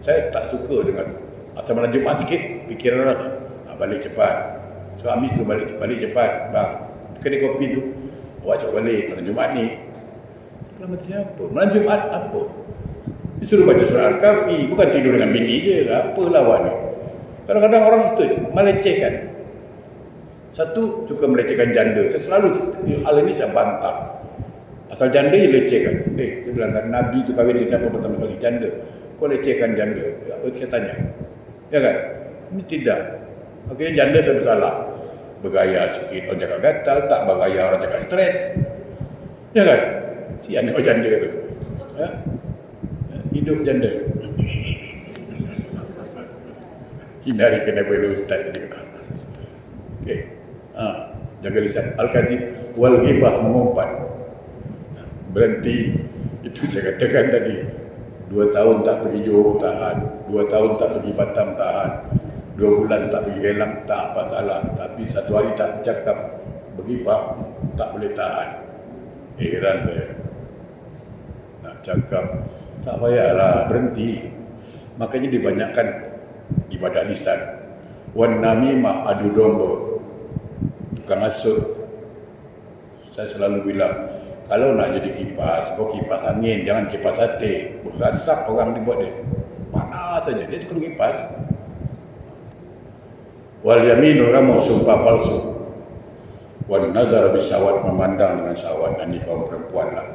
Saya tak suka dengar. Asal malam Jumaat sikit, fikiran orang. Balik cepat. Suami suruh balik cepat. Bang, kedai kopi tu, awak cepat balik. Malam Jumaat ni. Malam macam apa? Malam Jumaat apa? Dia suruh baca surah Al-Kahfi. Bukan tidur dengan bini je. Apalah awak ni. Kadang-kadang orang itu melecehkan. Satu, suka melecehkan janda. Saya selalu, hal ini saya bantah. Asal janda je lecehkan. Saya bilang kan, Nabi tu kahwin dengan siapa pertama kali? Janda. Kau lecehkan janda. Apa saya tanya? Ya kan? Ini tidak. Akhirnya janda saya bersalah. Bergaya sikit, orang cakap gatal. Tak bergaya, orang cakap stres. Ya kan? Si anak orang janda tu. Ya? Hidup janda. Hindari kena bela ustaz juga. Okey. Jaga lisan. Al-Kazib wal ghibah, mengumpat. Berhenti. Itu saya katakan tadi. 2 tahun tak pergi Johor, tahan. 2 tahun tak pergi Batam, tahan. 2 bulan tak pergi Gelang, tak apa salah. Tapi 1 hari tak bercakap, berghibah, tak boleh tahan. Heran saya. Nak cakap, tak payahlah, berhenti. Makanya dibanyakkan ibadah lisan. Wan namimah, adu domba. Tukang asut. Saya selalu bilang, kalau nak jadi kipas, kau kipas angin, jangan kipas sate. Berasap orang dibuat dia. Panas saja, dia tukang kipas. Wal yaminul ramu, sumpah palsu. Wan nazar bisyawat, memandang dengan syahwat. Ini kaum perempuan lah.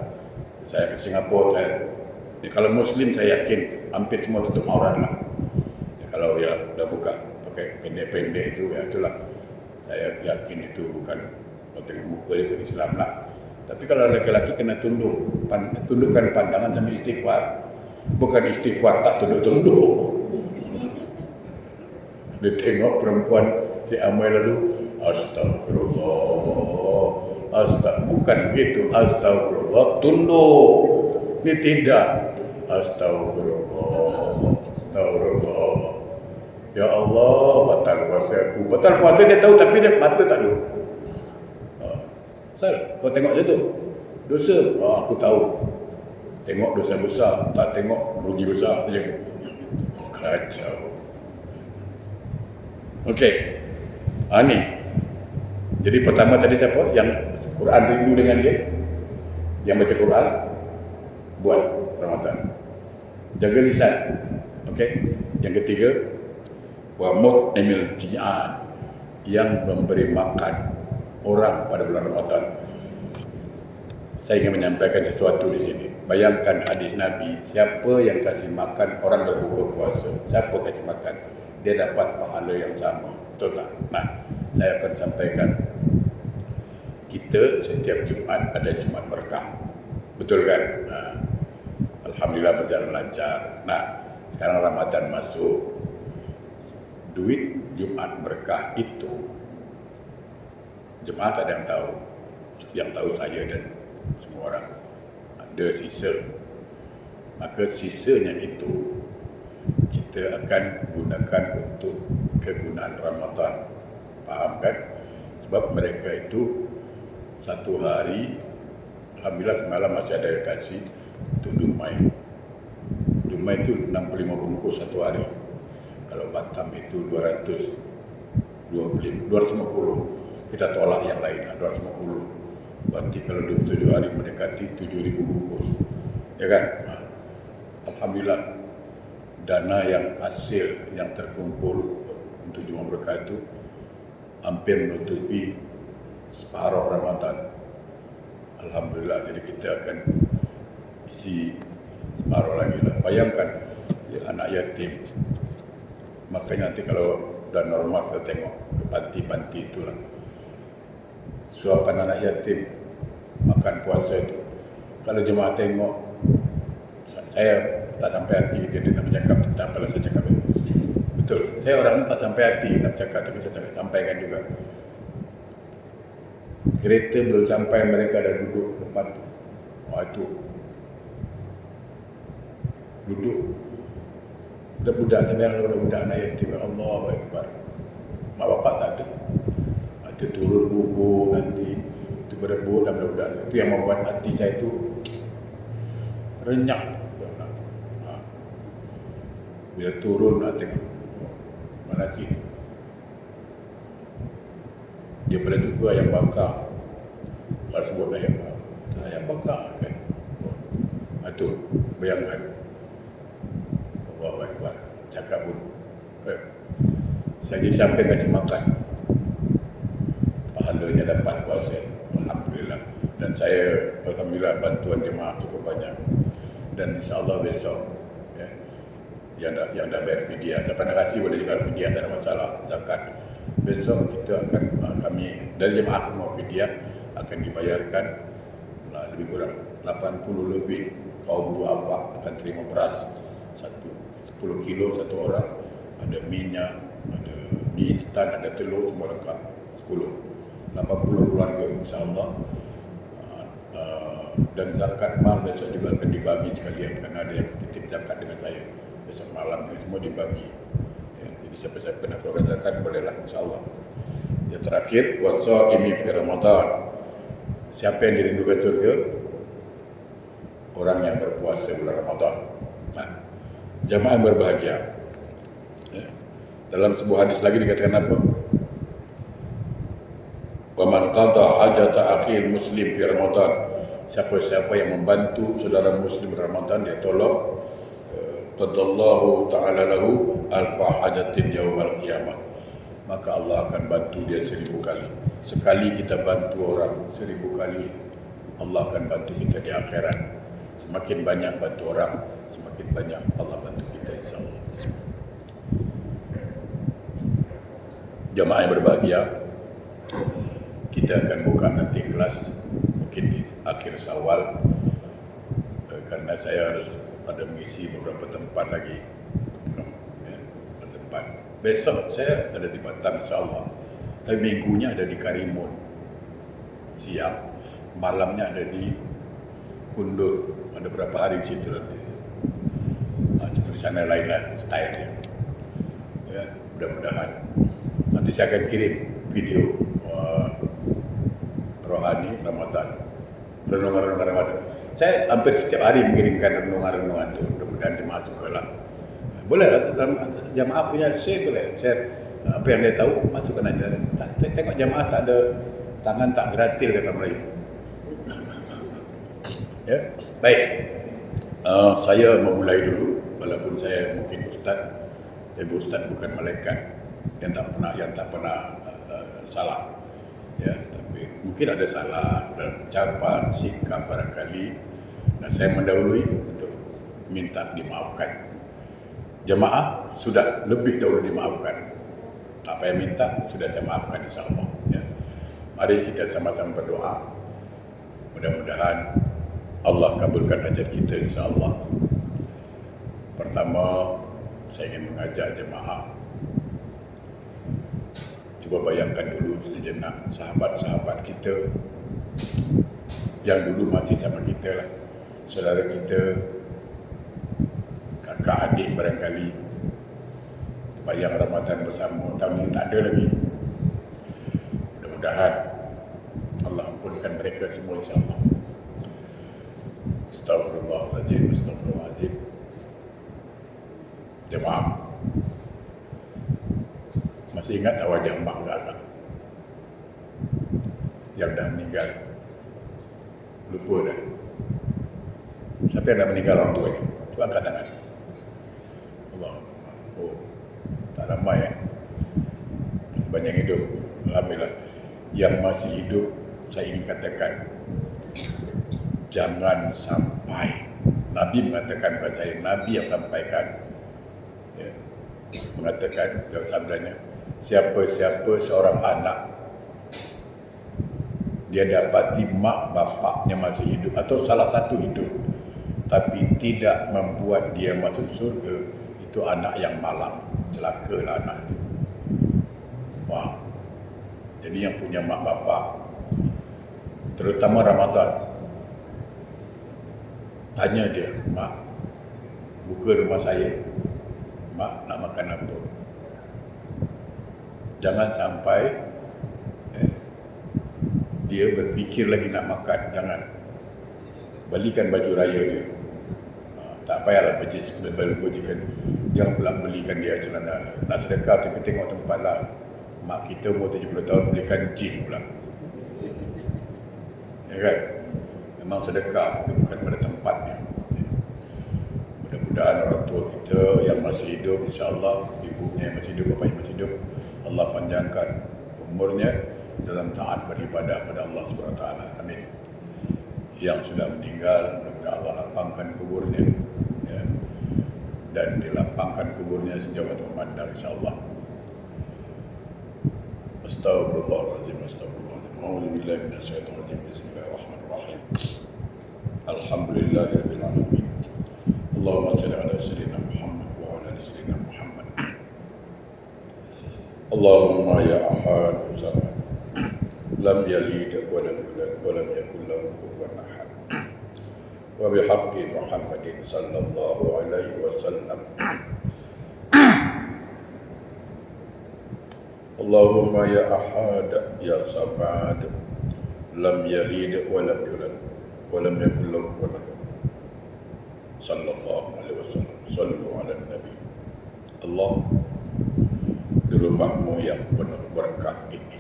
Saya ke Singapura, kalau Muslim saya yakin hampir semua tutup aurat lah. Kalau ya dah buka pakai pendek-pendek itu, ya itulah. Saya yakin itu bukan tengok muka dia bukan Islam lah. Tapi kalau lelaki-lelaki kena tundukkan pandangan sambil istighfar. Bukan istighfar tak tunduk-tunduk. Dia tengok perempuan si Amai lalu, astagfirullah. Bukan begitu, astagfirullah, tunduk. Ini tidak. Astagfirullah. Ya Allah, batal puasa aku. Batal puasa dia tahu tapi dia mata tak tahu. Sal, kau tengok je tu. Dosa, aku tahu. Tengok dosa besar, tak tengok rugi besar je. Kacau. Okey. Ni. Jadi pertama tadi siapa? Yang Quran rindu dengan dia. Yang baca Quran buat Ramadan. Jaga lisan. Okey. Yang ketiga, wa mut'imil ji'an, yang memberi makan orang pada bulan Ramadan. Saya ingin menyampaikan sesuatu di sini. Bayangkan hadis Nabi, siapa yang kasih makan orang berbuka puasa, siapa kasih makan, dia dapat pahala yang sama. Betul tak? Nah, saya akan sampaikan. Kita setiap Jumaat ada Jumaat berkah. Betul kan? Nah, Alhamdulillah berjalan lancar. Nah, sekarang Ramadan masuk. Duit Jumaat berkah itu jemaah tak ada yang tahu. Yang tahu saya dan semua orang. Ada sisa. Maka sisanya itu kita akan gunakan untuk kegunaan Ramadan. Faham kan? Sebab mereka itu satu hari, alhamdulillah semalam masih ada yang kasih untuk Dumai. Dumai itu 65 bungkus satu hari. Kalau Batam itu 250. Kita tolak yang lain, 250. Berarti kalau 27 hari mendekati 7,000 bungkus. Ya kan? Alhamdulillah, dana yang hasil yang terkumpul untuk Jumaat berkah itu hampir menutupi separuh Ramadan. Alhamdulillah, jadi kita akan isi separuh lagi lah. Bayangkan ya, anak yatim. Makanya nanti kalau dah normal kita tengok ke panti-panti itulah. Suapan anak yatim, makan puasa itu. Kalau jemaah tengok, saya tak sampai hati dia nak bercakap, tak apalah saya cakap. Betul, saya orang ni tak sampai hati nak bercakap, tapi saya sampaikan juga. Kereta belum sampai, mereka dah duduk depan tu. Itu duduk budak-budak, tapi yang budak-budak anak yatim, Allah Akbar. Mak bapak tak ada. Itu turun bubuk nanti, itu berebut dan budak-budak. Itu yang membuat hati saya itu renyap. Bila turun nak tengok mana nasi tu. Dia paling suka ayam bakar. Kalau sebut ayam bakar kan. Itu bayangkan. Allahu Akbar. Cakap pun. Saya jadi sampai kasih makan. Pahalanya dapat puasa. Alhamdulillah. Dan saya alhamdulillah bantuan jemaah cukup banyak. Dan insyaAllah besok yang dah bayar fidyah. Siapa nak kasih boleh juga fidyah, tak ada masalah. Zakat. Besok kita akan kami dari jemaah semua fidyah akan dibayarkan lebih kurang 80 lebih kaum duafa akan terima beras 10 kilo satu orang, ada minyak, ada mie instan, ada telur, semua lengkap 80 keluarga insyaAllah. Dan zakat mal besok juga akan dibagi sekalian, kerana ada yang titip zakat dengan saya besok malam ni semua dibagi. Jadi siapa-siapa nak keluar zakat bolehlah insyaAllah. Yang terakhir, wasa'imi fi Ramadan. Siapa yang dirindukan surga? Orang yang berpuasa bulan Ramadan. Jamaah yang berbahagia. Dalam sebuah hadis lagi dikatakan apa? Wa man qada hajata akhil muslim fi Ramadan. Siapa-siapa yang membantu saudara muslim Ramadan, dia tolong, qadallahu ta'ala lahu alfa hajatin yaumal qiyamah. Maka Allah akan bantu dia 1000 kali. Sekali kita bantu orang 1000 kali, Allah akan bantu kita di akhirat. Semakin banyak bantu orang, semakin banyak Allah bantu kita insyaAllah. Jamaah yang berbahagia, kita akan buka nanti kelas mungkin di akhir Syawal, karena saya harus ada mengisi beberapa tempat lagi. Tempat. Besok saya ada di Batam insyaAllah, tapi minggunya ada di Karimun siap, malamnya ada di Kundur. Ada berapa hari di situ nanti. Cuma di sana lain-lain style dia. Ya, mudah-mudahan nanti saya akan kirim video rohani Ramadan, renungan-renungan Ramadan. Saya hampir setiap hari mengirimkan renungan-renungan itu. Mudah-mudahan jemaah sukalah. Boleh lah, dalam jemaah punya share boleh. Share apa yang dia tahu, masukkan aja. Tengok jemaah tak ada tangan tak geratil kata Melayu. Ya, baik. Saya memulai dulu, walaupun saya mungkin ustaz, tapi ustaz bukan malaikat yang tak pernah salah. Ya, tapi mungkin ada salah dalam ucapan, sikap barangkali. Nah, saya mendahului untuk minta dimaafkan. Jemaah sudah lebih dahulu dimaafkan. Apa yang minta sudah saya maafkan insyaAllah. Ya. Mari kita sama-sama berdoa. Mudah-mudahan Allah kabulkan hajat kita insyaAllah. Pertama, saya ingin mengajak jemaah, cuba bayangkan dulu sejenak sahabat-sahabat kita yang dulu masih sama kita lah, saudara kita, kakak adik barangkali, bayang Ramadan bersama, tahun ini tak ada lagi. Mudah-mudahan Allah ampunkan mereka semua insyaAllah. Astagfirullahaladzim, astagfirullahaladzim. Jemaah, masih ingat tak wajah mak agak yang dah meninggal? Lupa dah. Siapa yang dah meninggal orang tuanya? Cuba angkat tangan. Allah. Oh, tak ramai masih banyak yang hidup. Alhamdulillah. Yang masih hidup, saya ingin katakan, jangan sampai. Nabi mengatakan kepada saya, Nabi yang sampaikan, ya, mengatakan dalam sabdanya, siapa-siapa seorang anak dia dapati mak bapaknya masih hidup atau salah satu hidup tapi tidak membuat dia masuk surga, itu anak yang malang, celakalah anak itu. Wah. Jadi yang punya mak bapak, terutama Ramadan, tanya dia, mak, buka rumah saya, mak nak makan apa? Jangan sampai dia berfikir lagi nak makan, jangan. Belikan baju raya dia. Tak payahlah berjikan. Jangan pula belikan dia celana. Nak sedekah tapi tengok tempat lah. Mak kita umur 70 tahun belikan jin pula. Ya kan? Memang sedekah, bukan pada tempatnya. Mudah-mudahan orang tua kita yang masih hidup, insya-Allah ibunya yang masih hidup, bapaknya masih hidup, Allah panjangkan umurnya dalam taat beribadah pada Allah SWT. Amin. Yang sudah meninggal, mudah-mudahan Allah lapangkan kuburnya, ya, dan dilapangkan kuburnya sejauh mata memandang, insya-Allah. Astagfirullahaladzim, astagfirullahaladzim. A'udzubillahi minasyaitonir rajim. Bismillahirrahmanirrahim. Alhamdulillahirabbil alamin. Allahumma shalli ala sayyidina Muhammad wa ala ali sayyidina Muhammad. Allahumma ya ahad samad. Lam yalid wa lam yulad wa lam yakul lahu kufuwan ahad. Wa bihaqqi Muhammadin sallallahu alaihi wasallam. Allahumma ya ahad ya samad. Lam yalid wa lam yulad wa lam yakul lahu kufuwan ahad. Sallallahu alaihi wasallam. Sallu ala nabi. Allah, di rumahmu yang penuh berkah ini,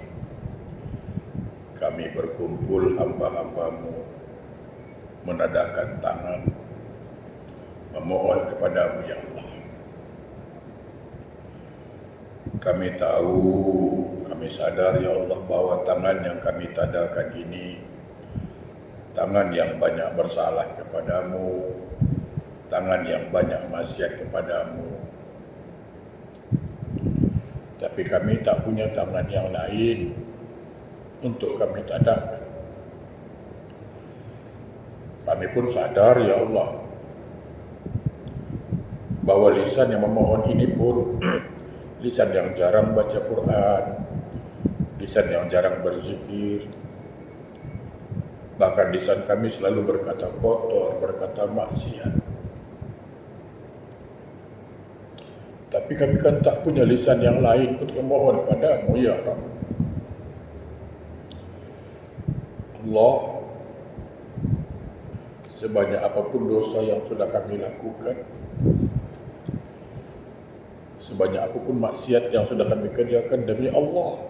kami berkumpul hamba-hambamu menadahkan tangan memohon kepadamu ya Allah. Kami tahu, kami sadar ya Allah bahwa tangan yang kami tadahkan ini tangan yang banyak bersalah kepadamu, tangan yang banyak maksiat kepadamu. Tapi kami tak punya tangan yang lain untuk kami tadahkan. Kami pun sadar ya Allah bahwa lisan yang memohon ini pun lisan yang jarang baca Quran, lisan yang jarang berzikir. Bahkan lisan kami selalu berkata kotor, berkata maksiat. Tapi kami kan tak punya lisan yang lain untuk memohon padamu ya Rabb. Allah, sebanyak apapun dosa yang sudah kami lakukan, sebanyak apapun maksiat yang sudah kami kerjakan, demi Allah,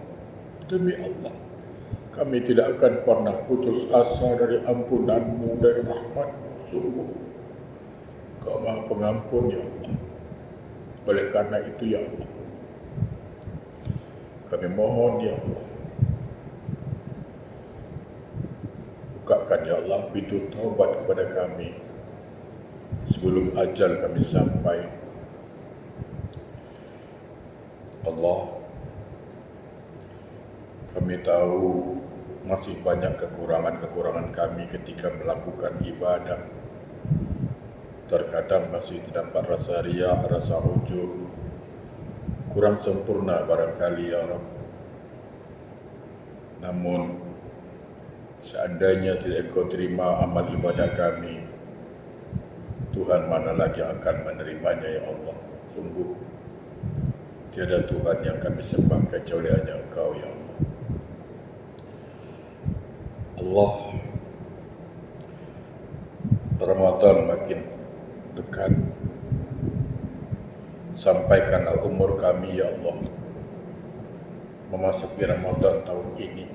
kami tidak akan pernah putus asa dari ampunan-Mu, dari rahmat-Mu. Sungguh Kau Maha Pengampun ya Allah. Oleh karena itu ya Allah, kami mohon ya Allah, bukakan ya Allah pintu taubat kepada kami sebelum ajal kami sampai. Allah, kami tahu masih banyak kekurangan-kekurangan kami ketika melakukan ibadah. Terkadang masih terdapat rasa riya, rasa ujub, kurang sempurna barangkali ya Rabb. Namun seandainya tidak Engkau terima amal ibadah kami, Tuhan mana lagi akan menerimanya ya Allah. Sungguh tiada Tuhan yang kami sembah kecuali hanya Engkau ya Allah. Allah, Ramadan makin dekat. Sampaikanlah umur kami ya Allah memasuki Ramadan tahun ini.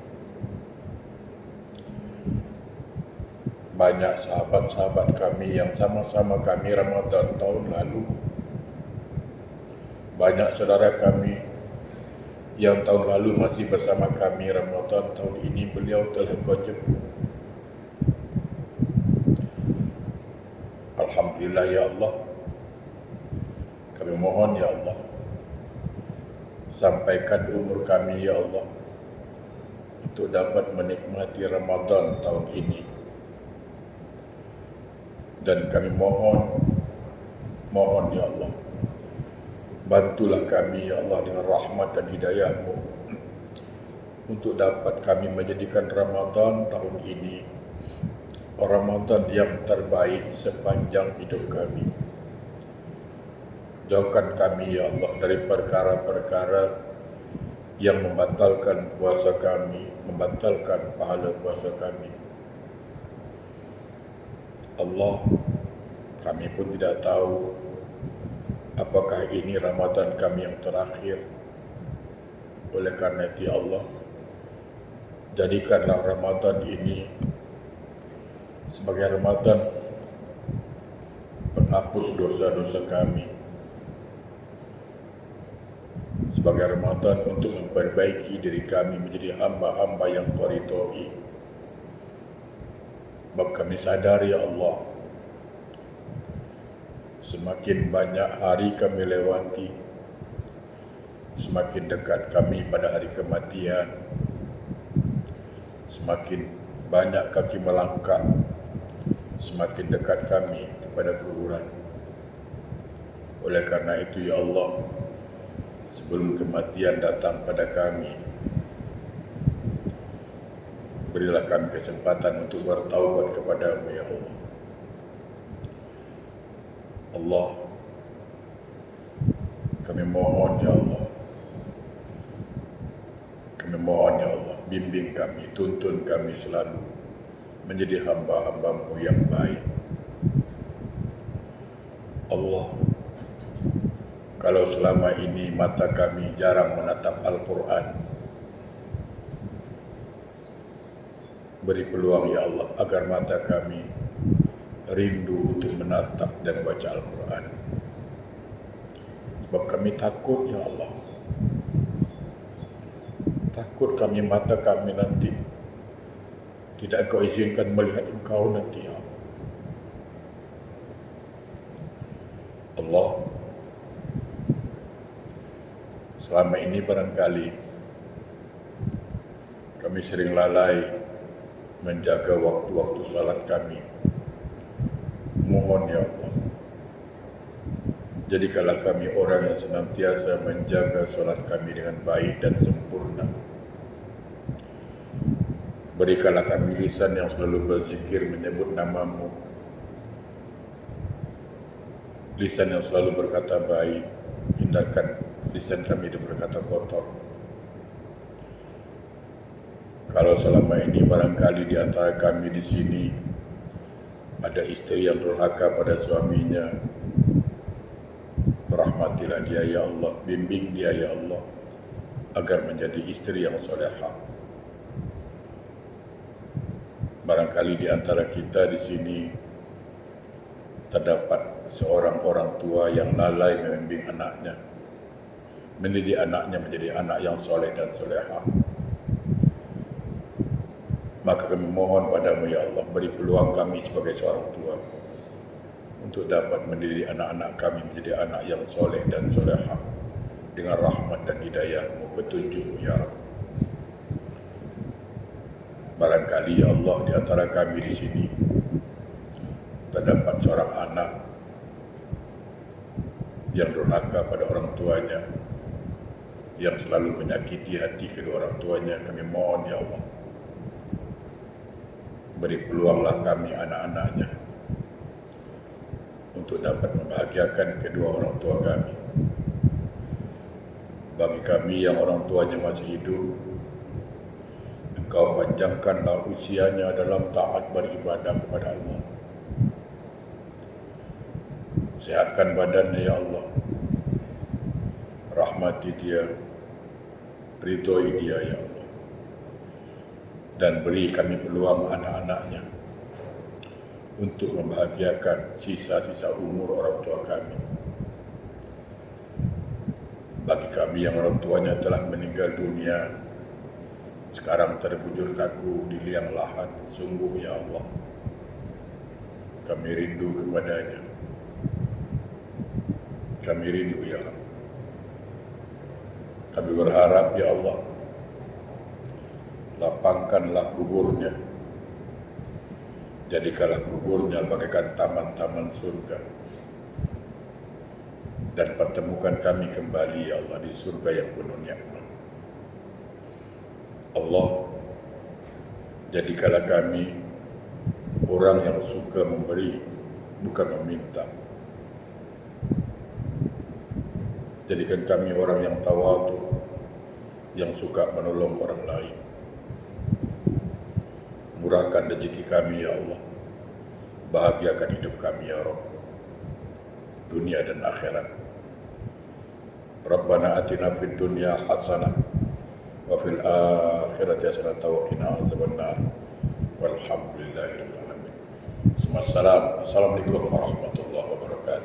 Banyak sahabat-sahabat kami yang sama-sama kami Ramadan tahun lalu. Banyak saudara kami yang tahun lalu masih bersama kami Ramadan tahun ini beliau telah Engkau jemput. Alhamdulillah ya Allah. Kami mohon ya Allah, sampaikan umur kami ya Allah untuk dapat menikmati Ramadan tahun ini. Dan kami mohon ya Allah, bantulah kami ya Allah dengan rahmat dan hidayah-Mu untuk dapat kami menjadikan Ramadan tahun ini Ramadan yang terbaik sepanjang hidup kami. Jauhkan kami ya Allah dari perkara-perkara yang membatalkan puasa kami, membatalkan pahala puasa kami. Allah, Kami pun tidak tahu apakah ini Ramadan kami yang terakhir. Oleh karena itu ya Allah, jadikanlah Ramadan ini sebagai Ramadan penghapus dosa-dosa kami, sebagai Ramadan untuk memperbaiki diri kami menjadi hamba-hamba yang Kau ridhoi. Sebab kami sadar ya Allah, semakin banyak hari kami lewati, semakin dekat kami pada hari kematian, semakin banyak kaki melangkah, semakin dekat kami kepada kuburan. Oleh karena itu ya Allah, sebelum kematian datang pada kami, berilah kami kesempatan untuk bertaubat kepada-Mu ya Allah. Allah, kami mohon ya Allah, kami mohon ya Allah, bimbing kami, tuntun kami selalu menjadi hamba-hamba-Mu yang baik. Allah, kalau selama ini mata kami jarang menatap Al-Quran, beri peluang ya Allah agar mata kami rindu untuk menatap dan baca Al-Quran. Sebab kami takut ya Allah, takut kami mata kami nanti tidak Engkau izinkan melihat Engkau nanti ya Allah. Selama ini barangkali kami sering lalai menjaga waktu-waktu salat kami. Mohon ya Allah, jadikanlah kami orang yang senantiasa menjaga salat kami dengan baik dan sempurna. Berikanlah kami lisan yang selalu berzikir menyebut nama-Mu, lisan yang selalu berkata baik, hindarkan lisan kami dari berkata kotor. Kalau selama ini barangkali di antara kami di sini ada istri yang durhaka pada suaminya, rahmatilah dia ya Allah, bimbing dia ya Allah agar menjadi istri yang solehah. Barangkali di antara kita di sini terdapat seorang orang tua yang lalai membimbing anaknya, mendidik anaknya menjadi anak yang soleh dan solehah. Maka kami mohon padamu ya Allah, beri peluang kami sebagai seorang tua untuk dapat mendidik anak-anak kami menjadi anak yang soleh dan solehah dengan rahmat dan hidayah-Mu, petunjuk-Mu ya Rabb. Barangkali ya Allah di antara kami di sini terdapat seorang anak yang durhaka pada orang tuanya, yang selalu menyakiti hati kedua orang tuanya. Kami mohon ya Allah, beri peluanglah kami anak-anaknya untuk dapat membahagiakan kedua orang tua kami. Bagi kami yang orang tuanya masih hidup, Engkau panjangkanlah usianya dalam taat beribadah kepada Allah. Sehatkan badannya ya Allah, rahmati dia, ridhoi dia ya Allah, dan beri kami peluang anak-anaknya untuk membahagiakan sisa-sisa umur orang tua kami. Bagi kami yang orang tuanya telah meninggal dunia, sekarang terbujur kaku di liang lahat, sungguh ya Allah, kami rindu kepadanya. Kami rindu ya Allah. Kami berharap ya Allah, lapangkanlah kuburnya, jadikanlah kuburnya bagaikan taman-taman surga, dan pertemukan kami kembali ya Allah di surga yang penuh nikmat. Allah, jadikanlah kami orang yang suka memberi, bukan meminta. Jadikan kami orang yang tawadhu, yang suka menolong orang lain. Murahkan rezeki kami ya Allah, bahagiakan hidup kami ya Rabb. dunia dan akhirat. Rabbana atina fid dunya hasanah wa fil akhirati hasanah wa qina adzabannar. Walhamdulillahirabbil alamin. Assalamualaikum warahmatullahi wabarakatuh.